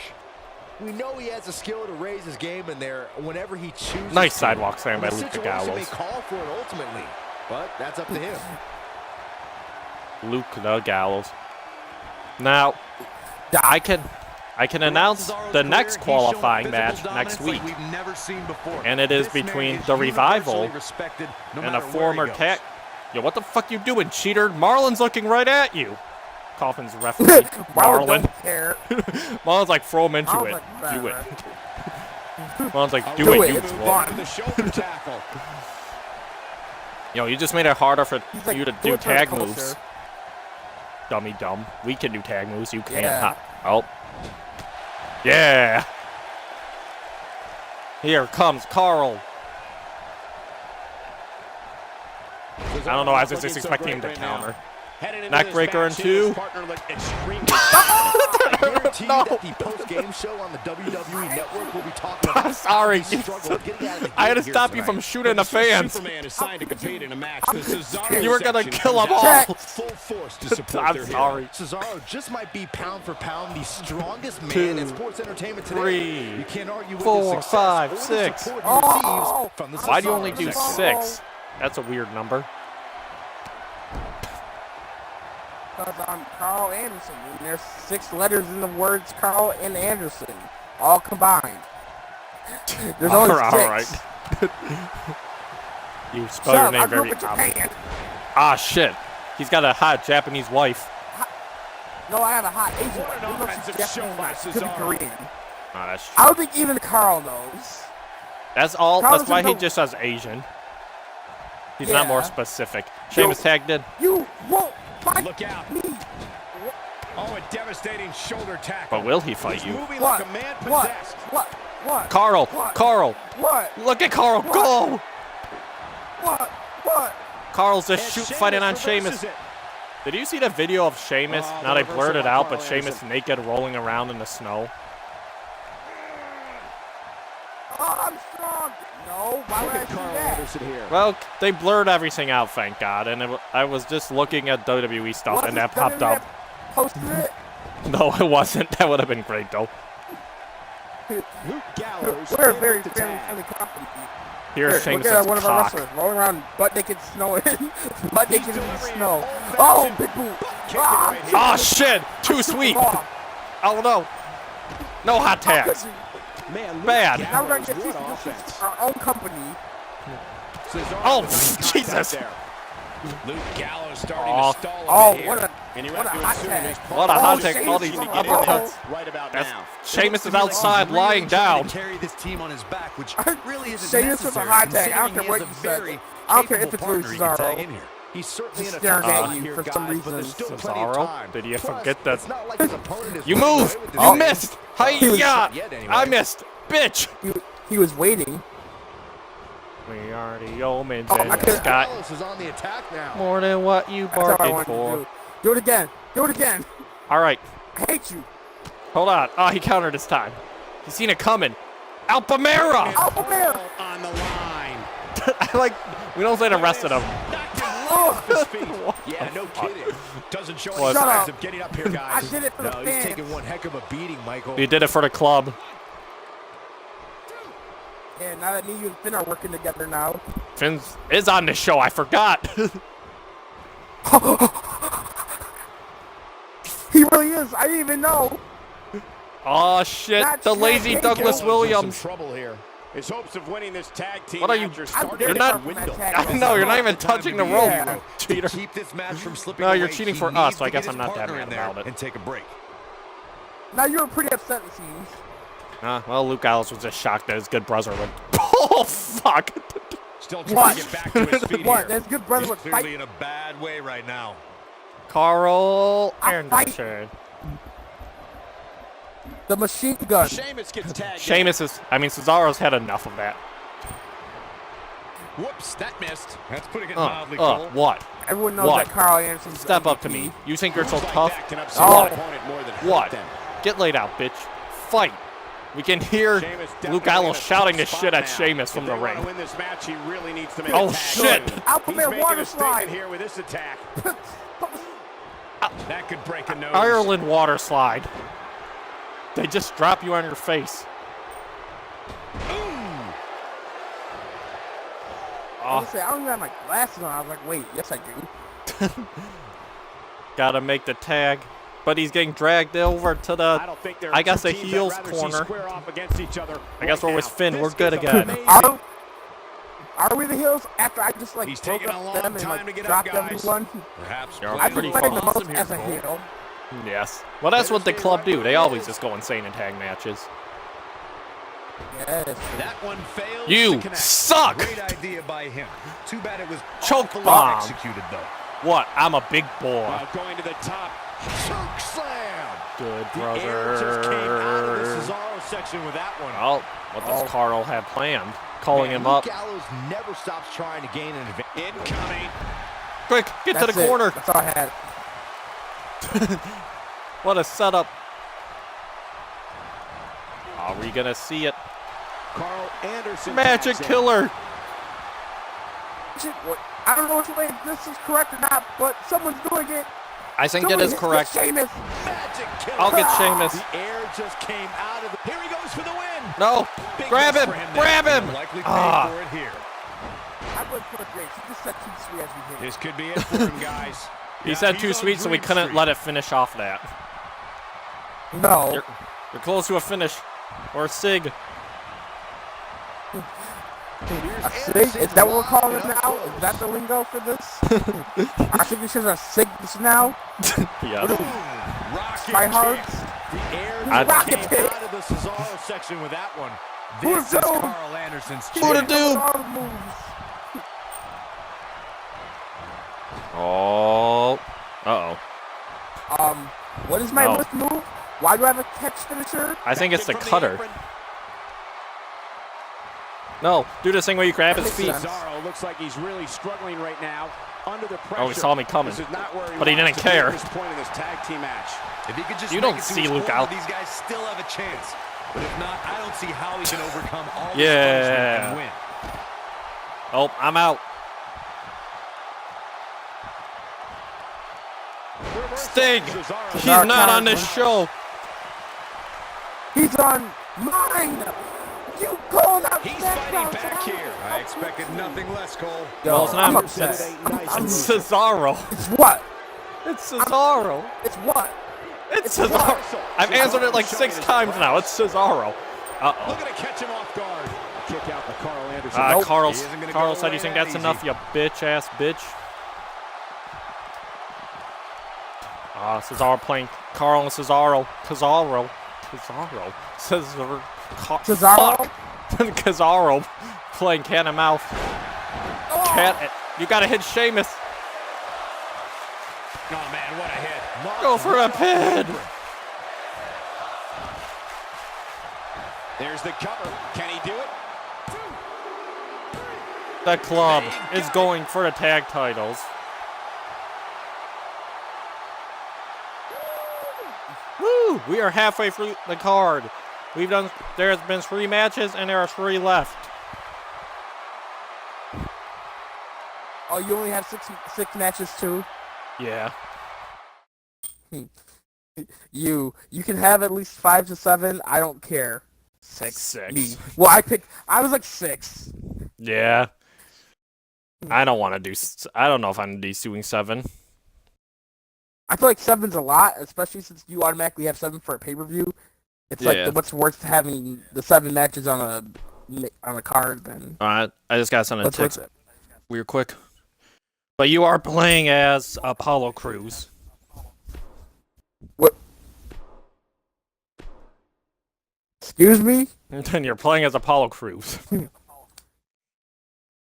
We know he has the skill to raise his game in there whenever he chooses. Nice to. sidewalk slam by The Luke the situation may Gallows. call for it ultimately, but that's up to him. Luke the Gallows. Now, I can announce the next qualifying match next week, and it is between the Revival and a former tag. Yo, what the fuck you doing, cheater? Marlon's looking right at you. Coffin's referee. Marlon. Don't care. Marlon's like, throw him into Marlon's it. like, Do it. "Bruh." Marlon's like, Do do it, it, you it's twat. fun. The shoulder tackle. Yo, you just made it harder for He's like, you to "Do do it for the tag culture." moves. Dummy dumb. We can do tag moves. You can't. Yeah. Oh. Yeah. Here comes Carl. I don't know. I was just expecting him to counter. Neckbreaker in 2. I guarantee you that the post-game show on the WWE Network will be talking about I'm sorry. how he struggled getting out of the I had to gate stop here you from tonight. shooting the fans. Superman is signed to compete in a match. The Cesaro You were gonna section kill them comes all. out full force to support I'm their sorry. Cesaro just might be pound for pound the strongest man 2, in sports entertainment today. 3, You can't argue with 4, his success 5, or the 6. support he receives from the Why do you Cesaro only do section. 6? That's a weird number. Because I'm Carl Anderson, and there's 6 letters in the words Carl and Anderson, all combined. There's only 6. All right. You spell Shut your up, name I grew very up in oddly. Japan. Ah, shit. He's got a hot Japanese wife. No, I have a hot Asian. What an Even though she's offensive show by Japanese, could be Cesaro. Korean. Oh, that's I true. don't think even Carl knows. That's all. Carl's That's why in he the- just says Asian. He's not more Yeah. specific. Sheamus tagged in. You won't fight Look out. me. Oh, a devastating shoulder tackle. But will he fight He's you? moving What? like a man What? possessed. What? Carl. What? Carl. What? Look at Carl What? go. What? Carl's And just Sheamus fighting on reverses Sheamus. it. Did you see the video of Sheamus? Oh, Now the they blurred it reversal by out, but Carl Sheamus Anderson. naked rolling around in the snow. Oh, I'm strong. No, why would I do that? Here. Well, they blurred everything out, thank God. And I was just looking at WWE stuff, and that popped up. Posted it. No, it wasn't. That would have been great, though. Luke Gallows We're a picked very the family tag. friendly company. Here's Look Sheamus' at one of our cock. wrestlers rolling around butt naked snowing. Butt naked in the snow. Oh, big boot. Ah, Oh, shit! Too sweet! Oh, no. No hot tags. Man, Luke Bad. Now we're Gallows, gonna get what this offense. our own company. Cesaro Oh, with no contact Jesus. there. Luke Gallows starting Oh. to stall Oh, a bit what here. a And you what a have to hot assume tag. he's What a Oh, hot tag. Sheamus All these from uppercuts. right about That's now. Sheamus is outside, lying down. Carry this team on his back, which really isn't Sheamus with a necessary. hot tag. I don't care considering what he you has a said. very I don't care if capable it's partner he can tag Cesaro. in here. He's certainly Just in a staring tough at spot you here, for guys, some but there's reason. still plenty of Cesaro? time. Did you Plus, forget that- it's not like his opponent is You running move! away with this You game. missed! Not Hiya! yet, anyway. I missed! Bitch! He was waiting. We are the omens Oh, in I the couldn't- sky. Gallows is on the attack now. More than what you That's all I bargained wanted to for. do. Do it again. Do it again. All right, I hate you. hold on. Oh, he countered this time. He's seen it coming. Alpamera! Alpha Bear. On the line. I like, we don't say the rest of them. Knocked him right off his feet. Yeah, no kidding. Doesn't show What? any Shut signs up. of getting up here, I guys. did it for the No, he's fans. taking one heck of a beating, Michael. He did it for the club. Yeah, now that me, you, and Finn are working together now. Finn is on the show, I forgot. He really is. I didn't even know. Oh shit, Not the yet. lazy Hey, Douglas Gallows in Williams. some trouble here. His hopes of winning this tag team What are you- match are I'm starting very You're to not- far from that dwindle. tag I match. know, you're not even touching the rope, Yeah. cheater. Keep this match from slipping No, you're away, cheating he for us, needs so I to guess get I'm his not that partner mad in there about it. and take a break. Now you were pretty upset, it seems. Well, Luke Gallows was just shocked that his good brother would. Oh, fuck. Still trying What? to get back to his feet What? here. That's good brother He's would clearly fight. in a bad way right now. Carl I'll fight. Anderson. The machine gun. Sheamus gets tagged. Sheamus is, Cesaro's had enough of that. Whoops, that missed. That's putting it mildly cold. What? Everyone knows What? that Carl Anderson's Step up to MVP. me. You think you're so Like tough? that can upset Oh. his opponent more than hurt What? them. Get laid out, bitch. Fight. We can hear Sheamus definitely Luke Gallows in a shouting this tough shit spot at now. Sheamus from If the they wanna ring. win this match, he really needs to make Oh, a tag shit. move. Alpha He's Bear making water a statement slide. here with this attack. That could break a nose. Ireland water slide. They just drop you on your face. I was gonna say, I don't even have my glasses on. I was like, wait, yes I do. Gotta make the tag. But he's getting dragged over to the, I guess, the heels corner. I guess we're with Finn. We're good again. Are we the heels after I just like He's broke taking a up long them and time to like get up, dropped guys. everyone? Perhaps You're I've pretty been playing the fast. most as a heel. Yes. Well, that's what the club do. They always just go insane in tag matches. Yes. that one fails You to connect. suck! Great idea by him. Too bad it was Choke awfully bomb. executed though. What? I'm a big boy. Now going to the top. Choke slam. Good The air just came out of the brother. Cesaro section with that one. Well, what does Carl have planned? Calling him Luke up. Gallows never stops trying to gain an advantage. Incoming. Quick, get to That's the it. corner. That's all I had. What a setup. Are we gonna see it? Carl Anderson. Magic tags in. killer. I don't know which way this is correct or not, but someone's doing it. I think that Someone is hit correct. Sheamus. Magic killer. I'll get Sheamus. The air just came out of the. Here he goes for the win. No. Big Grab miss him. for there. Grab him. He'll likely pay Ah. for it here. I went for a break. He just said too sweet as we hit it. This could be it for him, guys. He Yeah, said he's too on sweet, so we Dream couldn't Street. let it finish off that. No. You're close to a finish. Or a sig. A sig? Is that what we're calling it now? Is that the lingo for this? Our signatures are sigs now? Yes. Rocket My kick. hearts. The air I- just came Rocket kick. out of the Cesaro section with that one. Who This to is do? Carl Anderson's Who to chance. do? All the moves. Oh. Uh-oh. What is my No. lift move? Why do I have a catch finisher? I think it's the From the cutter. apron. No. Do this thing where you grab his That feet. makes sense. Cesaro looks like he's really struggling right now under the pressure. Oh, he saw me coming. This is not where But he wants didn't to be care. at this point in this tag team match. If he could just You make don't it to see his Luke corner, out. these guys still have a chance. But if not, I don't see how he can overcome all this Yeah. punishment and win. Oh, I'm out. Sting! Cesaro. He's not on this show. He's on mine! You called out He's SmackDown, fighting back son. here. I expected nothing less, Cole. Yo, Well, it's not- I'm upset. It's Cesaro. It's what? It's Cesaro. It's what? It's Cesaro. I've answered it like 6 times now. It's Cesaro. Uh-oh. Looking to catch him off guard. Kick out to Carl Anderson. Ah, Nope. Carl He isn't gonna Carl go said, away you think that that's easy." enough, you bitch-ass bitch? Cesaro playing Carl and Cesaro. Cesaro. Cesaro. Cesaro? Cesaro playing cat and mouse. Oh, Cat, you gotta hit Sheamus. Oh man, what a hit. Go for a pin. There's the cover. Can he do it? The club is going for the tag titles. Woo! We are halfway through the card. There's been 3 matches and there are 3 left. oh, you only have six matches too? Yeah. You can have at least 5 to 7. I don't care. 6. Six. Me. Well, I was like 6. Yeah. I don't want to do. I don't know if I'm doing 7. I feel like 7's a lot, especially since you automatically have 7 for a pay-per-view. It's Yeah. like what's worth having the 7 matches on a card then. Alright, I just got something What's to worth text it? real quick. But you are playing as Apollo Crews. What? Excuse me? And you're playing as Apollo Crews.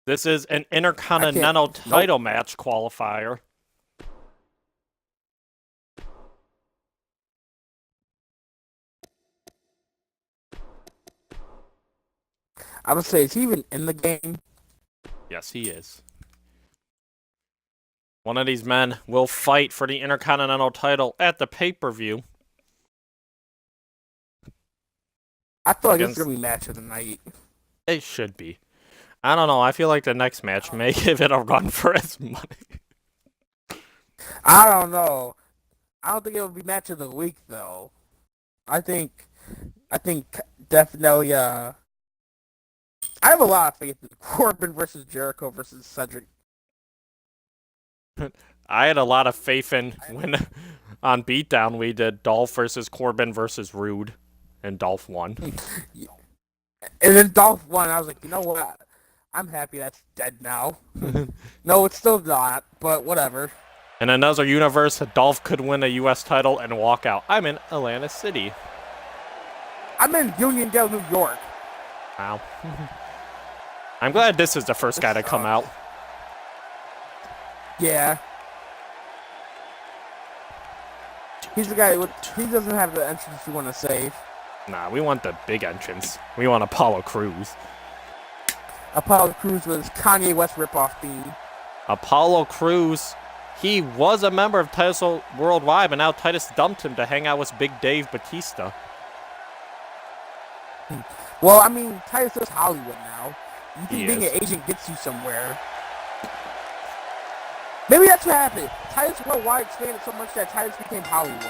This is an Intercontinental Nope. title match qualifier. I would say, is he even in the game? Yes, he is. One of these men will fight for the Intercontinental title at the pay-per-view. I feel like Against- it's gonna be match of the night. It should be. I don't know. I feel like the next match may give it a run for its money. I don't know. I don't think it would be match of the week though. I think I think definitely. I have a lot of faith in Corbin versus Jericho versus Cedric. I had a lot of faith in when on Beatdown we did Dolph versus Corbin versus Rude, and Dolph won. And then Dolph won. I was like, you know what? I'm happy that's dead now. No, it's still not, but whatever. In another universe, Dolph could win a U.S. title and walk out. I'm in Atlantic City. I'm in Uniondale, New York. Wow. I'm glad this is the first guy to come out. Yeah. He's the guy he doesn't have the entrance you want to save. Nah, we want the big entrance. We want Apollo Crews. Apollo Crews was Kanye West ripoff theme. Apollo Crews, he was a member of Titus Worldwide, but now Titus dumped him to hang out with Big Dave Batista. Well, I mean, Titus is Hollywood now. You think He being is. an agent gets you somewhere. Maybe that's what happened. Titus Worldwide expanded so much that Titus became Hollywood.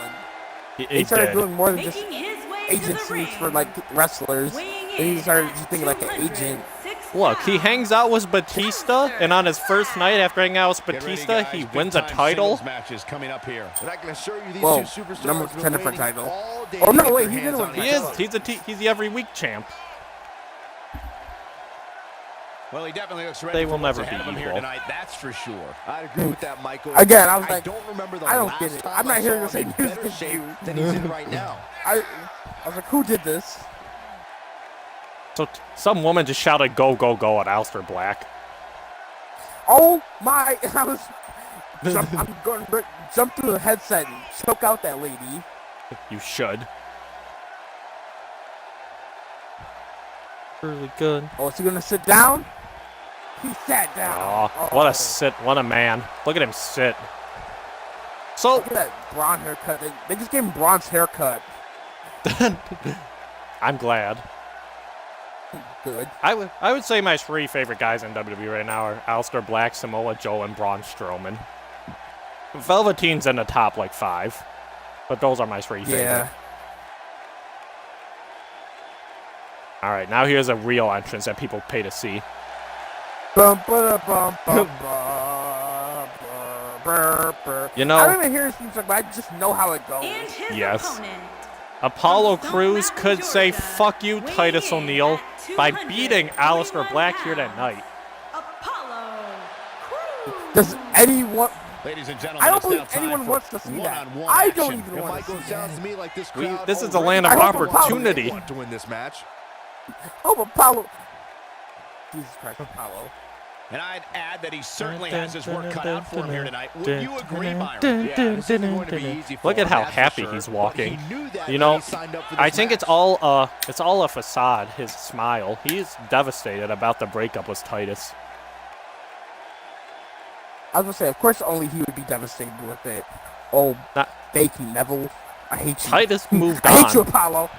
He started did. doing more than just Making his way to the agencies ring, for like wrestlers. weighing And he in started at just thinking like an agent. 206 Look, he pounds. hangs out with Batista, and on his first night after hanging out with Get ready, Batista, guys. he Big wins a time title. singles matches coming up here. And I can assure you these Whoa, two superstars number have been 10 for waiting title. all day Oh, to no, get wait, their he hands did on win He each is. other. He's the every week champ. Well, he definitely looks ready They for will what's never ahead be of him here equal. tonight, that's for sure. I'd agree with that, Michael. Again, I was like, don't remember the I don't last get it. time I'm not I here saw to say him in music better is shape you. than he's in right now. I was like, who did this? So some woman just shouted "Go, go, go" at Aleister Black. Oh my! I'm going to jump through the headset and choke out that lady. You should. Really good. Oh, is he gonna sit down? He sat down. Oh, what a sit! What a man! Look at him sit. So Look at that Braun haircut. They just gave him Braun's haircut. I'm glad. Good. I would say my three favorite guys in WWE right now are Aleister Black, Samoa Joe, and Braun Strowman. Velveteen's in the top like 5, but those are my three favorite. Yeah. All right, now here's a real entrance that people pay to see. Bum, ba, bum, bum, bum, brr, brr. You know- I don't even hear his theme song, but I just know how it goes. And his Yes. opponent, Apollo from Crews Stone could Mountain, say Georgia, "fuck you, weighing Titus in O'Neil" at by beating Aleister Black here 221 tonight. Apollo Crews. Does anyone? Ladies and gentlemen, I don't it's believe now time anyone for wants to see that. one-on-one I don't action. even And want Michael, to it see that. sounds to me like this crowd This is a land of I hope Apollo- opportunity. want to win this match. Oh, Apollo. Jesus Christ, Apollo. And I'd add that he certainly has his work cut out for him here tonight. Would you agree, Byron? Yeah, this isn't going to be easy for Look at him, how that's for happy sure. he's But walking. he knew that You when know, he signed up for I this think it's match. all a facade. His smile. He's devastated about the breakup with Titus. I was gonna say, of course, only he would be devastated with it. Oh, Not- thank you, Neville. I hate you. Titus moved I hate you, on. Apollo.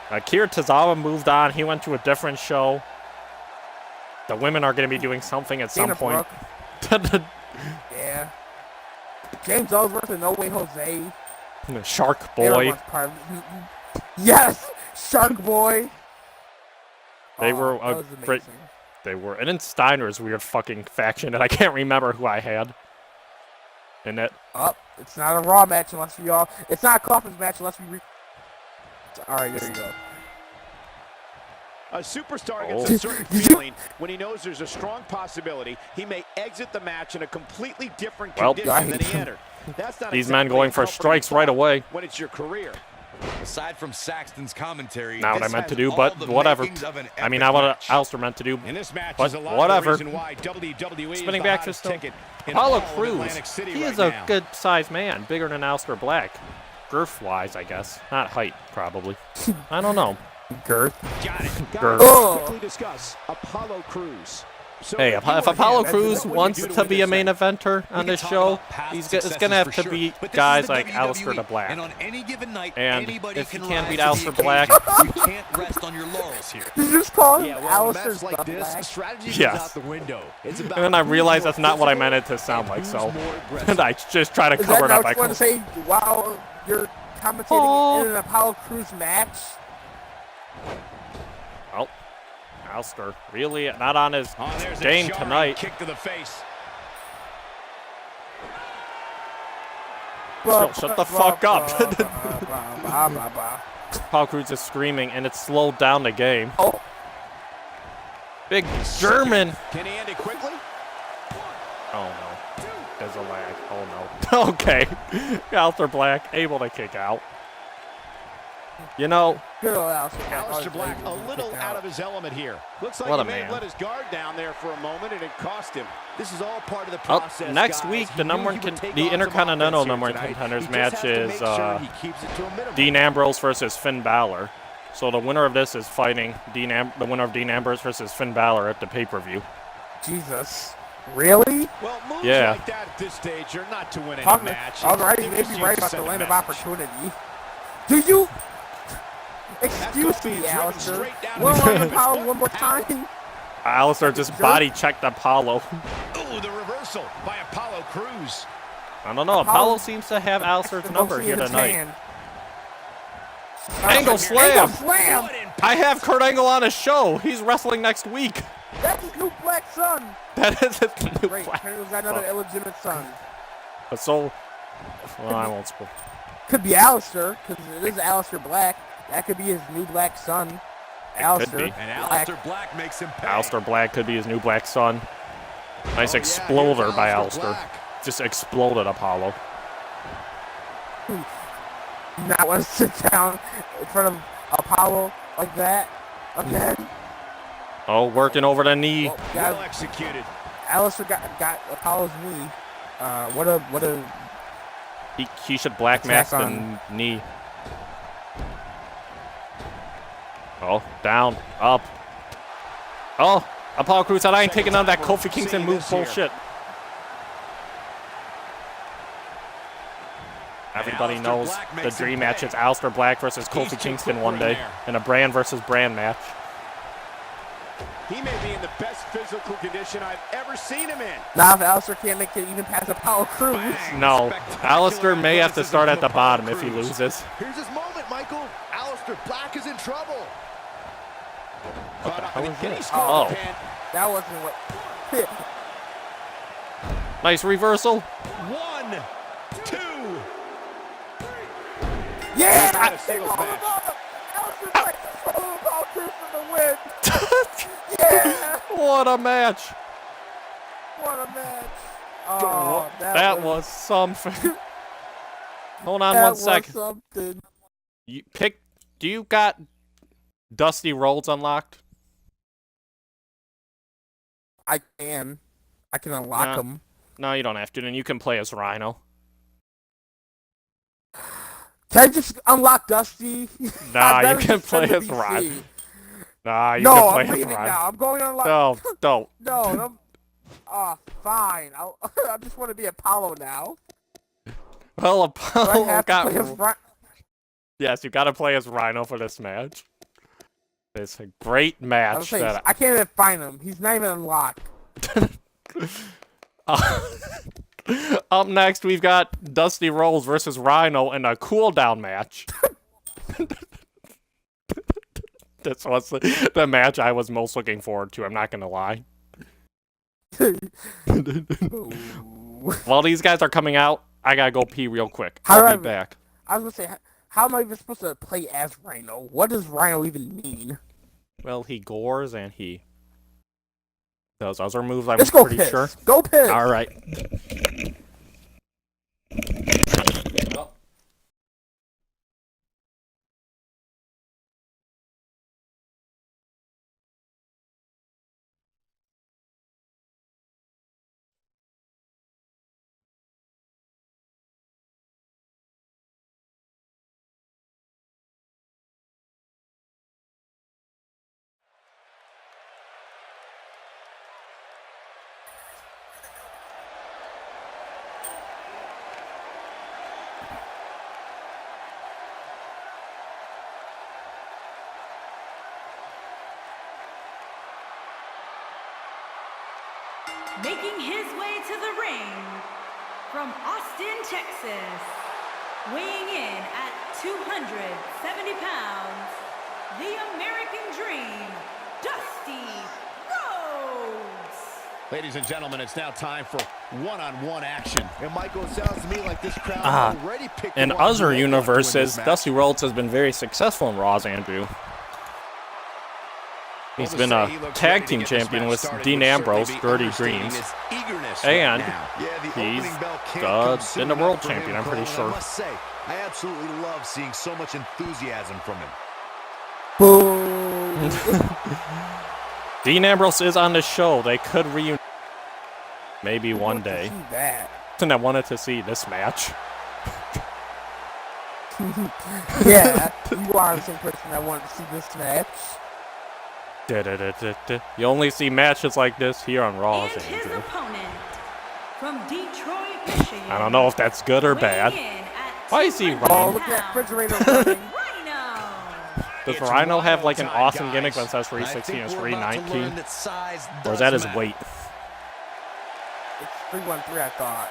Akira Tozawa moved on. He went to a different show. The women are going to be doing something at some Dana point. Brooke. Yeah. James Ellsworth and No Way Jose. Shark They were Boy. once part of- Yes, Shark Boy. They Oh, were that a was great. amazing. They were. And then Steiner's weird fucking faction that I can't remember who I had in it. Oh, it's not a Raw match unless we all. It's not a Coffin's match unless we. All right, there you go. A superstar gets Oh. a certain feeling when he knows there's a strong possibility he may exit the match in a completely different Well, condition than he entered. That's not These men exactly going for comforting strikes right thought away. when it's your career. Aside from Saxton's commentary, Not what I this meant to has do, all but the whatever. makings of an I mean, epic not what match. Alistair meant to do. And this match But is a lot whatever. of the reason why WWE is Spinning the back to hottest still. ticket in Apollo all of Crews. Atlantic City He right is a now. good-sized man, bigger than Aleister Black. Girth-wise, I guess. Not height, probably. I don't know. Girth. Got it. Girth. Oh. Quickly discuss Apollo Crews. So Hey, if you if were Apollo him, Crews what would you wants do to win be a this main match? eventer We on can this talk show, about past it's successes going to have for to sure, beat but this is guys the like WWE, Aleister the Black. And on any given night, And anybody if can you can't rise beat to Aleister the Black- occasion. You can't rest on your laurels here. Did you just call him Yeah, well, in a Alistair's match like the this, Black? strategy Yes. goes out the window. It's about And then I who's realized more that's not what I physical meant it to sound and like, who's so more aggressive. and I just try to Is cover that it now up by what you want to say? Wow, you're commentating in an Apollo Crews match. Oh, Alistair really not on his There's game a jarring tonight. kick to the face. Shut the fuck up. Paul Cruz is screaming, and it slowed down the game. Oh. Big German. Can he end it quickly? Oh, no. There's a lag. Oh, no. Okay. Alistair Black able to kick out. You know, Good old Alistair. Aleister Black a little out of his element here. Looks like What he a may have man. let his guard down there for a moment, and it cost him. This is all part of the process, next guys. week, He the knew number he one, would take the on some Intercontinental offense number here one tonight. contenders He match just has to is make sure he keeps it to a minimum. Dean Ambrose versus Finn Balor. So the winner of this is fighting the winner of Dean Ambrose versus Finn Balor at the pay-per-view. Jesus. Really? Well, moves Yeah. like that at this stage are not to win any All match. right, They you may just be right use about to the set a land of match. opportunity. Do you? Excuse That's being me, driven Alistair. straight down We're his on throat. the power one more time. Alistair just body checked Apollo. Ooh, the reversal by Apollo Crews. I don't know. Apollo seems to have Alistair's number here tonight. Angle slam. Angle slam. What in I have Kurt Angle on a show. He's wrestling next week. That's his new black son. That is his new Great. plan. Kurt Angle's got another illegitimate son. But so, well, I won't spoil. Could be Alistair, because it is Alistair Black. That could be his new black son. Alistair. be. And Black. Aleister Black makes him pay. Alistair Black could be his new black son. Nice Oh, yeah, exploder here's by Aleister Alistair. Black. Just exploded Apollo. You not want to sit down in front of Apollo like that again. Oh, working over the knee. Well, Well guys, executed. Alistair got Apollo's knee. What a He should black mask Attack the knee. Oh, down, up. Oh, Apollo Crews said I ain't taking on that Kofi Kingston move bullshit. Everybody Aleister knows Black the makes him dream pay. match is Aleister Black versus He's Kofi too Kingston quick one right day there. in a brand versus brand match. He may be in the best physical condition I've ever seen him in. now if Alistair can't make it even past Apollo Crews. No, Spectacular Alistair may have to athleticism start at from the Apollo bottom if he Crews. loses. Here's his moment, Michael. Aleister Black is in trouble. What the hell is Can he this? score Oh, the pin? That wasn't what. nice reversal. 1, 2. Yeah! Not a singles They rolled match. him up. Alistair Black just rolled Apollo Crews for the win. Yeah! What a match. What a match. Oh, That was something. Hold on that one was second. something. Do you got Dusty Rhodes unlocked? I can unlock No. him. No, you don't have to. Then you can play as Rhino. Can I just unlock Dusty? Nah, I'd you rather can just send play the as BC. Rhino. Nah, you No, can I'm play as leaving Rhino. now. I'm going to unlock. No, don't. No. Oh, fine. I just want to be Apollo now. Well, Do I Apollo have to play as got. Yes, you got to play as Rhino for this match. It's a great match. I can't even find him. He's not even unlocked. Up next, we've got Dusty Rhodes versus Rhino in a cool-down match. This was the match I was most looking forward to, I'm not going to lie. While these guys are coming out, I got to go pee real quick. How do I'll I- be back. I was gonna say, how am I even supposed to play as Rhino? What does Rhino even mean? Well, he gores and he does other moves, I'm Let's go pretty piss. sure. Go piss. All right. Making his way to the ring from Austin, Texas, Weighing in at 270 pounds, the American Dream, Dusty Rhodes. Ladies and gentlemen, it's now time for one-on-one action. And Michael, it sounds to me like this crowd already picked In the one other who they want to win universes, this match. Dusty Rhodes has been very successful in Raw's Andrew. He's been a tag team champion with Dean Ambrose, Dirty Dreams, and he's been a world champion, I'm pretty sure. I must say, I absolutely love seeing so much enthusiasm from him. Boo. Dean Ambrose is on the show. They could reunite maybe one day. See that. And I wanted to see this match. Yeah, you are the same person that wanted to see this match. You only see matches like this here on Raw's And his Andrew. opponent from Detroit, Michigan. I don't know if that's good or bad. Why is he Oh, running? look at that refrigerator running. Rhino. Does Rhino have like an awesome gimmick when it says 316 and 319? Or is that his weight? It's 313, I thought.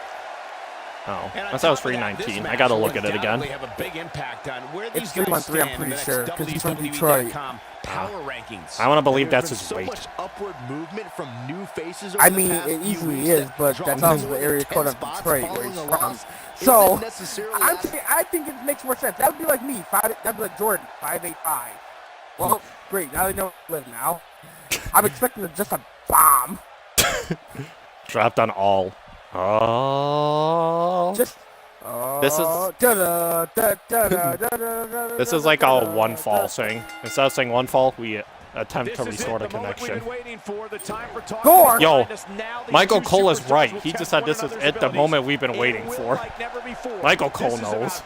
Oh, I thought it was 319. I gotta look at it again. Have a big impact on where It's these guys 313, I'm stand in pretty the next sure, 'cause he's from Detroit. WWE.com Power rankings. I want to believe There's that's been his so weight. much upward movement from new faces. I over the mean, past it few easily weeks is, that but draws that's more also the than area 10 code of spots Detroit where following he's a from. loss So, isn't necessarily I think it makes more sense. That would be like me. That'd be like Jordan, 5'8". Well, great. Now they know where I live now. I'm expecting just a bomb. Dropped on all. Oh. Just. This is like a one fall thing. Instead of saying one fall, we attempt to restore the connection. Gore! Yo, Michael Cole is right. He just said this is it, the moment we've been waiting for. Michael Cole knows.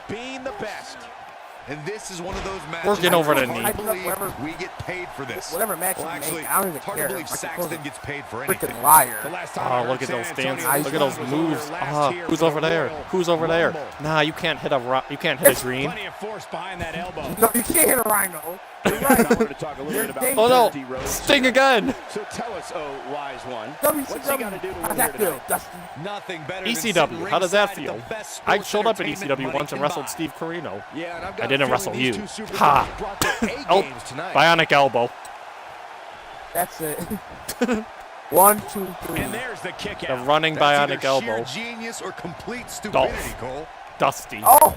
And this is one of those matches. Working over the I knee. believe we get paid for this. Whatever match you Well, make, actually, I don't even it's hard care. to believe Michael Cole's Saxton a gets paid for anything. freaking liar. Oh, look at those dances. Look at those moves. Ah, who's over there? Who's over there? Nah, you can't hit a green. Plenty of force behind that elbow. No, you can't hit a Rhino. You're I right. wanted to talk a little bit about Oh no! Dusty Rhodes. Sting again! So tell us, oh wise one, what's he got to do WCW. to How's win that here feel, tonight? Dusty? Nothing better than ECW, how does that sitting feel? ringside at the best I sports showed up at entertainment ECW money once and can wrestled buy. Steve Carino. Yeah, and I've got I a didn't feeling wrestle these you. two superstars Ha! brought their A Oh, games tonight. bionic elbow. That's it. 1, 2, 3. And there's the kick The out. running That's either bionic elbow. sheer genius or complete stupidity, Cole. Dusty. Oh!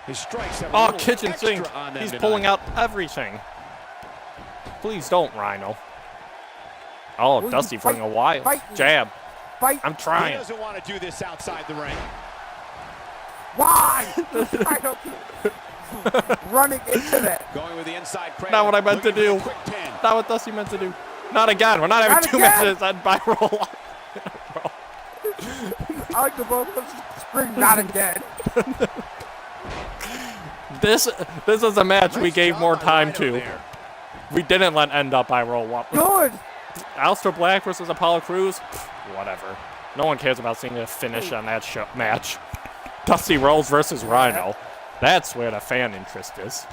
His strikes have a Oh, little kitchen extra sink. on them He's tonight. pulling out everything. Please don't, Rhino. Oh, Will you Dusty for fight- a while. fight me? Jab. Fight. I'm He trying. doesn't want to do this outside the ring. Why? Rhino keep running into that. Going with the inside cradle. Not what I meant to Looking for do. the quick pin. Not what Dusty meant to do. Not again. We're not having Not two again. matches on by roll. I like the both of them spring not again. This is a match we Nice gave job more by time Rhino to. there. We didn't let end up by roll up. Good. Aleister Black versus Apollo Crews. Whatever. No one cares about seeing a finish on that match. Dusty Rhodes versus Rhino. That's where the fan interest is.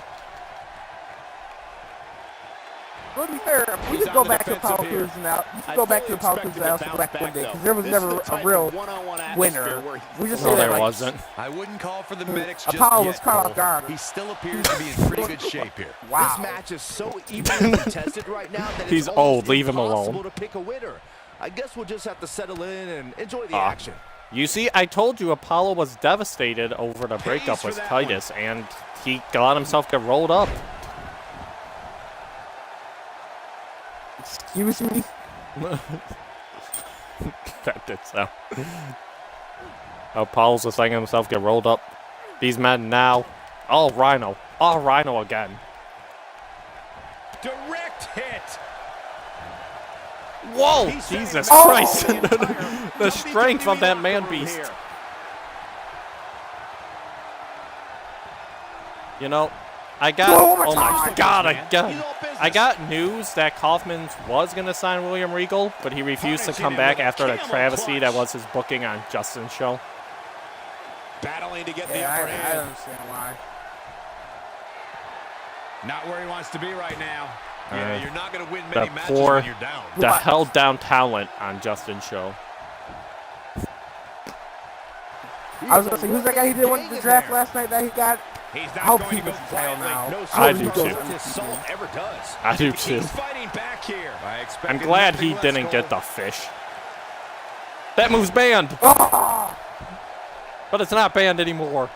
To be fair, we He's could go on the back to defensive Apollo here. Crews now. We I could go back to fully Apollo Crews expected and to Aleister bounce Black back, one day though. because there was This never is the a type real of one-on-one winner. atmosphere where We just No, say that there like wasn't. I wouldn't call for the medics just Apollo yet, was caught Cole. off guard. He still appears to be in pretty good shape here. Wow. This match is so evenly contested right now that He's it's almost old, leave him alone. impossible to pick a winner. I guess we'll just have to settle in and enjoy the Ah. action. You see, I told you Apollo was devastated over the breakup for with that Titus, and he let himself get rolled up. Excuse me? That did so. Apollo's just letting himself get rolled up. These men now. Oh, Rhino. Oh, Rhino again. Direct hit. Whoa! He's setting Jesus him up Christ! for the entire The strength of that man locker room beast. here. You know, I got. Oh my Oh my God! man. Again. He's all business. I got news that Kaufman was gonna sign William Regal, but he refused to Punishing come him back with a after the camel travesty clutch. that was his booking on Justin's show. Battling to get the Yeah, upper I hand. understand why. Not where he wants to be right now. Yeah, you're not going to win the many matches poor- when you're down. The What? held down talent on Justin's show. I was gonna say, who's that guy he did win the draft last night that he got? He's I not hope going he to go gets the title quietly. now. No I sort do of too. what Salt ever does. I do too. He's fighting back here. I'm glad he didn't get the fish. That move's banned, Oh! but it's not banned anymore.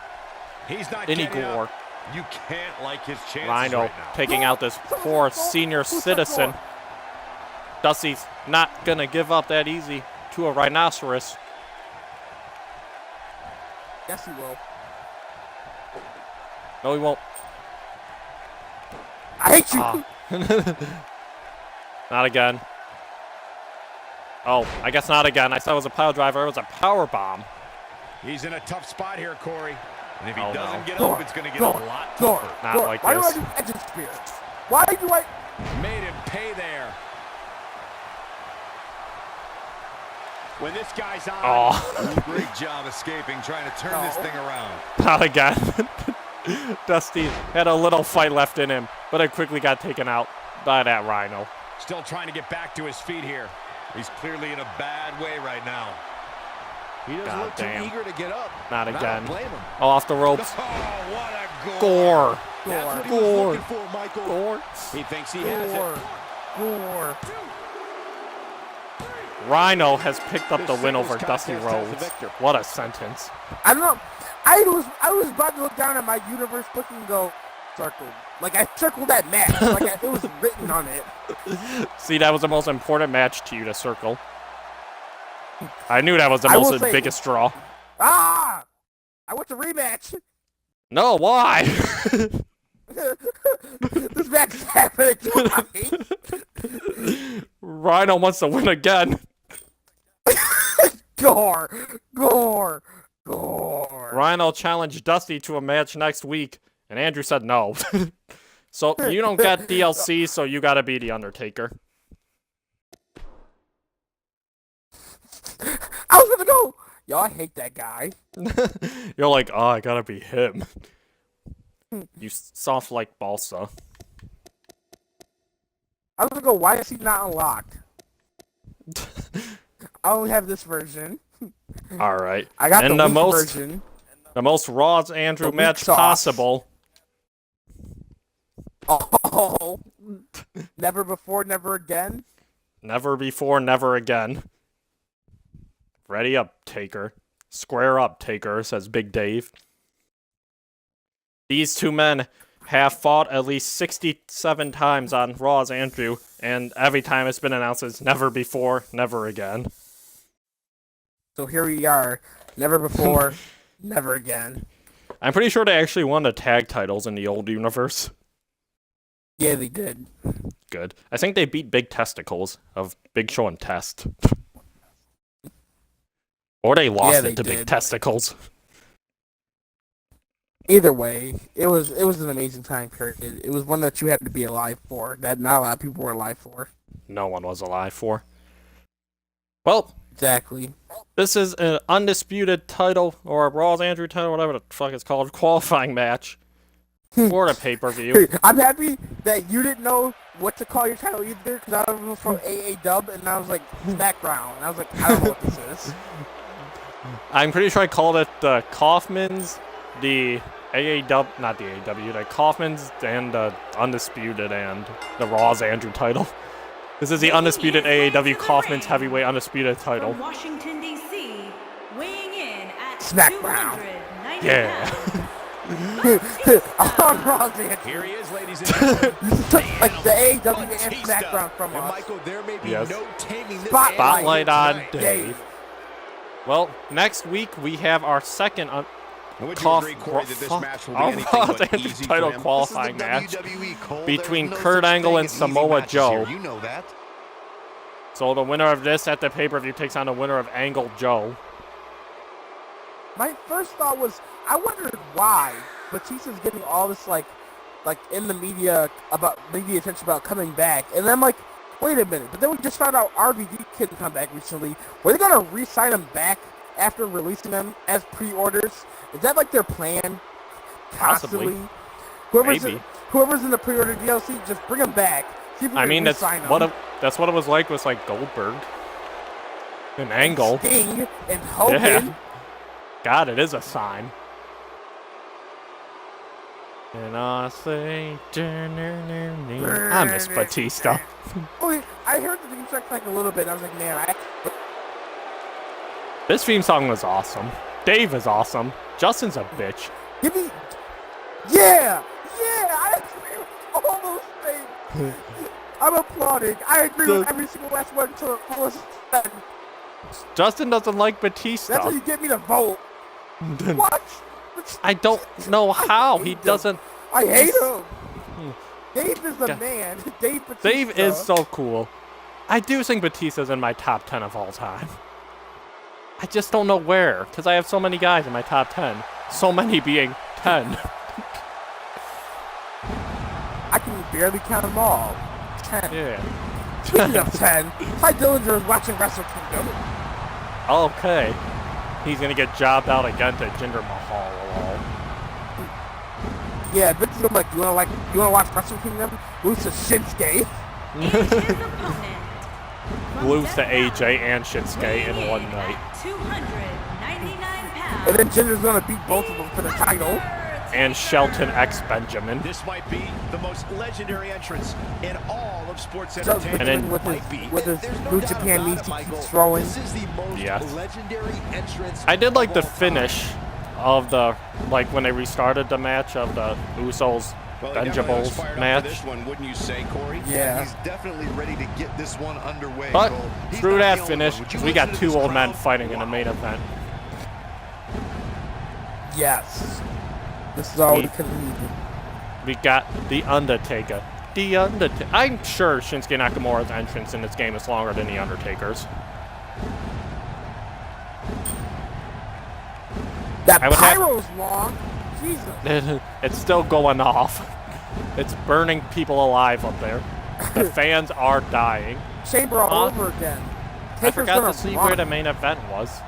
He's not Any getting gore. up. You can't like his chances Rhino right now. taking out this poor senior citizen. Dusty's not gonna give up that easy to a rhinoceros. Yes, he will. No, he won't. I hate you. Not again. Oh, I guess not again. I said it was a pile driver. It was a power bomb. He's in a tough spot here, Corey. And if he Oh, doesn't no. get Door, up, it's going to get door, a lot door, tougher. Not door. like Why this. do I do edge of spear? Why do I? Made him pay there. When this guy's on, Oh, Great job escaping, trying to turn this thing around. not again. Dusty had a little fight left in him, but it quickly got taken out by that Rhino. still trying to get back to his feet here. He's clearly in a bad way right now. He doesn't God look damn. too eager to get up. Not And I again. don't blame him. Oh, off the ropes. Oh, what a Gore. That's what he Gore. was looking for, Michael. Gore. He thinks he has Gore. it. Gore. Rhino has picked up the This win over singles Dusty contest has the Rhodes. victor. What a sentence. I don't know. I was about to look down at my universe book and go circled. Like I circled that match. Like it was written on it. See, that was the most important match to you to circle. I knew that was the I will most say- biggest draw. Ah! I want the rematch. No, why? This match is happening tonight. Rhino wants to win again. Gore. Gore. Gore. Rhino challenged Dusty to a match next week, and Andrew said no. So you don't get DLC, so you gotta be the Undertaker. I was gonna go. Yo, I hate that guy. You're like, oh, I gotta be him. You soft like balsa. I was gonna go. Why is he not unlocked? I only have this version. All right. I got And the the weak most- version. The most Raw's Andrew The weak match sauce. possible. Oh, never before, never again. Never before, never again. Ready up, Taker. Square up, Taker, says Big Dave. These two men have fought at least 67 times on Raw's Andrew, and every time it's been announced as never before, never again. So here we are. Never before, never again. I'm pretty sure they actually won the tag titles in the old universe. Yeah, they did. Good. I think they beat Big Testicles of Big Show and Test. Or they lost they it to Big did. Testicles. Either way, it was an amazing time period. It was one that you had to be alive for. That not a lot of people were alive for. No one was alive for. Well, Exactly. this is an undisputed title, or a Raw's Andrew title, whatever the fuck it's called, qualifying match for the pay-per-view. I'm happy that you didn't know what to call your title either, because I was from AA Dub, and I was like, background. And I was like, I don't know what this is. I'm pretty sure I called it the Kaufman's, the not the AEW, the Kaufman's and the Undisputed and the Raw's Andrew title. This is the Undisputed AEW Kaufman's Heavyweight Undisputed title. From Washington, D.C., weighing in at Smackdown. 290 Yeah. I'm wrong, man. Here he is, ladies and gentlemen. You took like the AEW and Batista. SmackDown from And us. Michael, there may be Yes. no taming this Spotlight on tonight. Dave. Well, next week we have our second Would you agree, Corey, that this match will be anything but Andrew easy for title him? qualifying match WWE, Cole. between There's no Kurt such Angle thing and as easy Samoa matches Joe. here. You know that. So the winner of this at the pay-per-view takes on the winner of Angle Joe. My first thought was, I wondered why Batista's getting all this like in the media attention about coming back, and then I'm like, wait a minute. But then we just found out RVD couldn't come back recently. Were they gonna re-sign him back after releasing them as pre-orders? Is that like their plan? Possibly. Constantly? Maybe. Whoever's in the pre-order DLC, just bring them back. See if we I can mean, that's re-sign them. what it was like with like Goldberg and Angle. Sting and Hogan. Yeah. God, it is a sign. And I say, I miss Batista. Oh, I heard the theme song like a little bit, and I was like, man, This theme song was awesome. Dave is awesome. Justin's a bitch. give me, yeah, I agree with all those things. I'm applauding. I agree with every single last one until it was said. Justin doesn't like Batista. That's how you get me to vote. What? I don't know how. He doesn't. I hate him. Dave is the man. Dave Batista. Dave is so cool. I do think Batista's in my top 10 of all time. I just don't know where, because I have so many guys in my top 10. So many being 10. I can barely count them all. 10. Yeah. Speaking of 10, Ty Dillinger is watching Wrestle Kingdom. Okay. He's gonna get jobbed out again to Jinder Mahal. Yeah, Vince is like, you wanna watch Wrestle Kingdom? Lose to Shinsuke. His opponent. Lose to AJ and Shinsuke in one night. 299 pounds. And then Jinder's gonna beat both of them for the title. And Shelton X Benjamin. This might be the most legendary entrance in all of sports So entertainment. And then- with his New Japan knees he keeps throwing. This is the most Yes. legendary entrance. I did like of the all time. finish of the, like when they restarted the match of the Usos Benjables match. This one, wouldn't you say, Corey? Yeah. He's definitely ready to get this one underway. But Cole. He's through not that the only finish, one. Would you we got listen to two this old men crowd? fighting in the Wow. main event. Yes. This is all we could need. We got The Undertaker. The Undertaker. I'm sure Shinsuke Nakamura's entrance in this game is longer than The Undertaker's. That I would have- pyro's long. Jesus. It's still going off. It's burning people alive up there. The fans are dying. Chamber all over again. I Taker's forgot gonna to see run. where the main event was.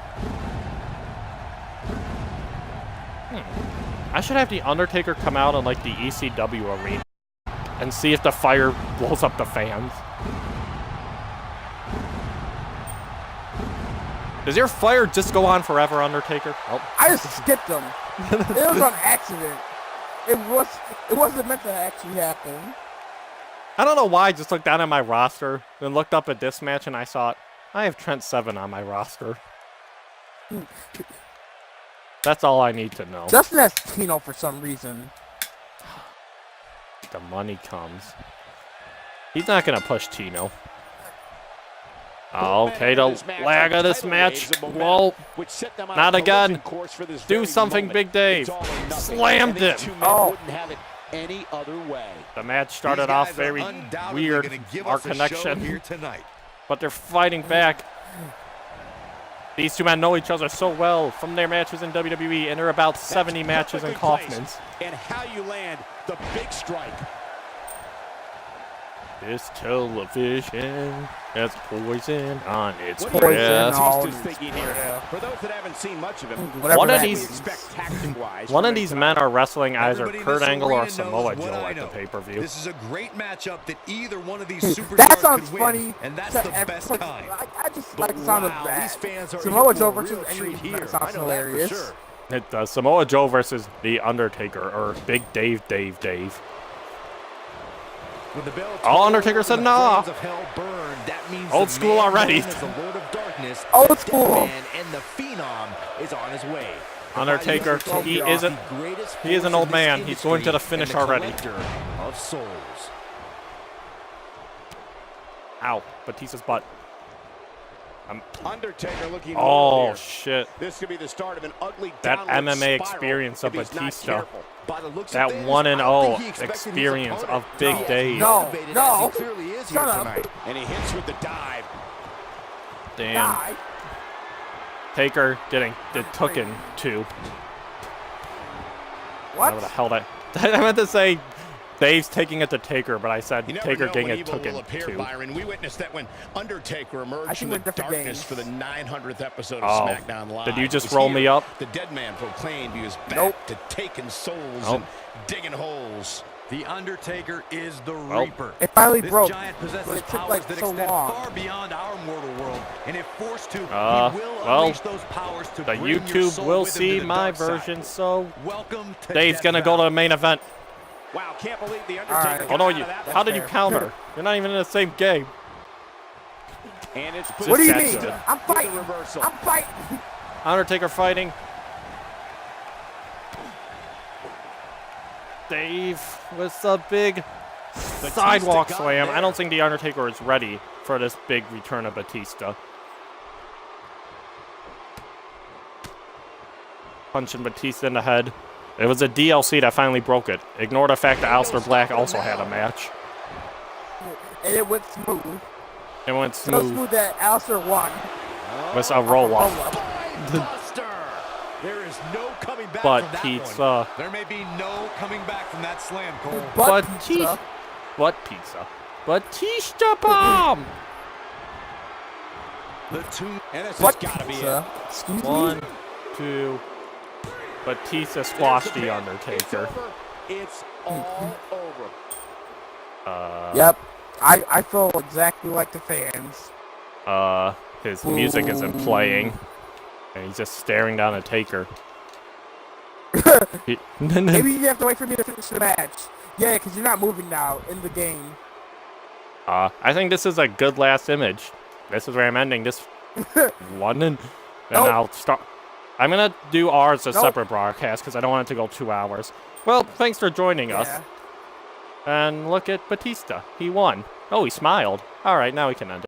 I should have The Undertaker come out in like the ECW arena and see if the fire blows up the fans. Does your fire just go on forever, Undertaker? Oh. I just skipped them. It was on accident. It wasn't meant to actually happen. I don't know why I just looked down at my roster, then looked up at this match, and I saw I have Trent Seven on my roster. That's all I need to know. Justin has Tino for some reason. The money comes. He's not going to push Tino. Okay, the lag of this match. Whoa. Not again. Do something, Big Dave. Slammed him. Oh. Any other way. The match started These off guys are very undoubtedly weird, gonna give our us a show connection, here tonight. but they're fighting back. These two men know each other so well from their matches in WWE, and they're about 70 matches in Kaufman's. And how you land the big strike. This television has poison on its What do you breath. all Batista's thinking here? For those that haven't seen much of him, Whatever One of that these- means. expect tactic-wise. One from of these him men tonight. are wrestling either Everybody in Kurt this Angle or arena Samoa knows Joe what I at the know. pay-per-view. This is a great matchup that either one of these superstars That sounds could win, funny. and that's to the every best person. kind. I just But like the sound of wow, that. these fans are Samoa in Joe for a versus real Angry treat here. sounds I know that for hilarious. sure. It does. Samoa Joe versus The Undertaker, or Big Dave. When the bell Oh, tolls Undertaker and said the nah. flames of hell burn, that means Old the school man already. known as the Lord of Darkness, Old school. Deathman, and the Phenom is on his way. Undertaker, he isn't. He is an old man. He's going to the finish already. Of souls. Ow, Batista's butt. Undertaker looking Oh, low here. shit. This could be the start of an ugly That downward MMA spiral experience of if he's not Batista. careful. By the looks That of things, 1-0 I don't think he expected his experience opponent of to Big be as Dave. No, motivated no. as he clearly is here Shut up. tonight. And he hits with the dive. Damn. Die. Taker getting the tooken too. What? What the hell that? I meant to say Dave's taking it to Taker, but I said You never Taker know getting when it evil will tooken appear, too. Byron. We witnessed that when Undertaker I emerged think from we're the different darkness games. for the 900th episode Oh. of SmackDown Live. Did you just It was roll me here up? The dead man proclaimed he was back Nope. to taking souls Nope. and digging holes. The Undertaker is the Well, Reaper. It finally This broke. giant but possesses it took powers like that so extend long. far beyond our mortal world and if forced to, he will well, unleash those powers to the bring your YouTube soul will with him see to the my dark side. version, so Welcome to Dave's Death gonna go to Valley. the main event. Wow, can't believe the right. Undertaker Oh got no, out you, of that. how did you fair. counter? You're not even in the same game. And it's What do you That's mean? good. I'm fighting. reversal. I'm fighting. Undertaker fighting. Dave with a big sidewalk got slam. there. I don't think the Undertaker is ready for this big return of Batista. Punching Batista in the head. It was a DLC that finally broke it. Ignore the fact that Aleister Black also had a match. And it went smooth. It went So smooth smooth that Aleister won. with a roll-up. Buster. There is no coming back But from that pizza. one. There may be no coming back from that slam, Cole. But Batista. What pizza? Batista bomb! The two, And this has What got to be it. pizza? Excuse me? 1, 2. Batista squashed the Undertaker. It's all over. Yep. I feel exactly like the fans. His music isn't playing. And he's just staring down a Taker. Maybe you have to wait for me to finish the match. Yeah, because you're not moving now in the game. I think this is a good last image. This is where I'm ending this one, and then Nope. I'll start. I'm gonna do ours a Nope. separate broadcast because I don't want it to go 2 hours. Well, thanks for joining us. Yeah. And look at Batista. He won. Oh, he smiled. All right, now we can end it.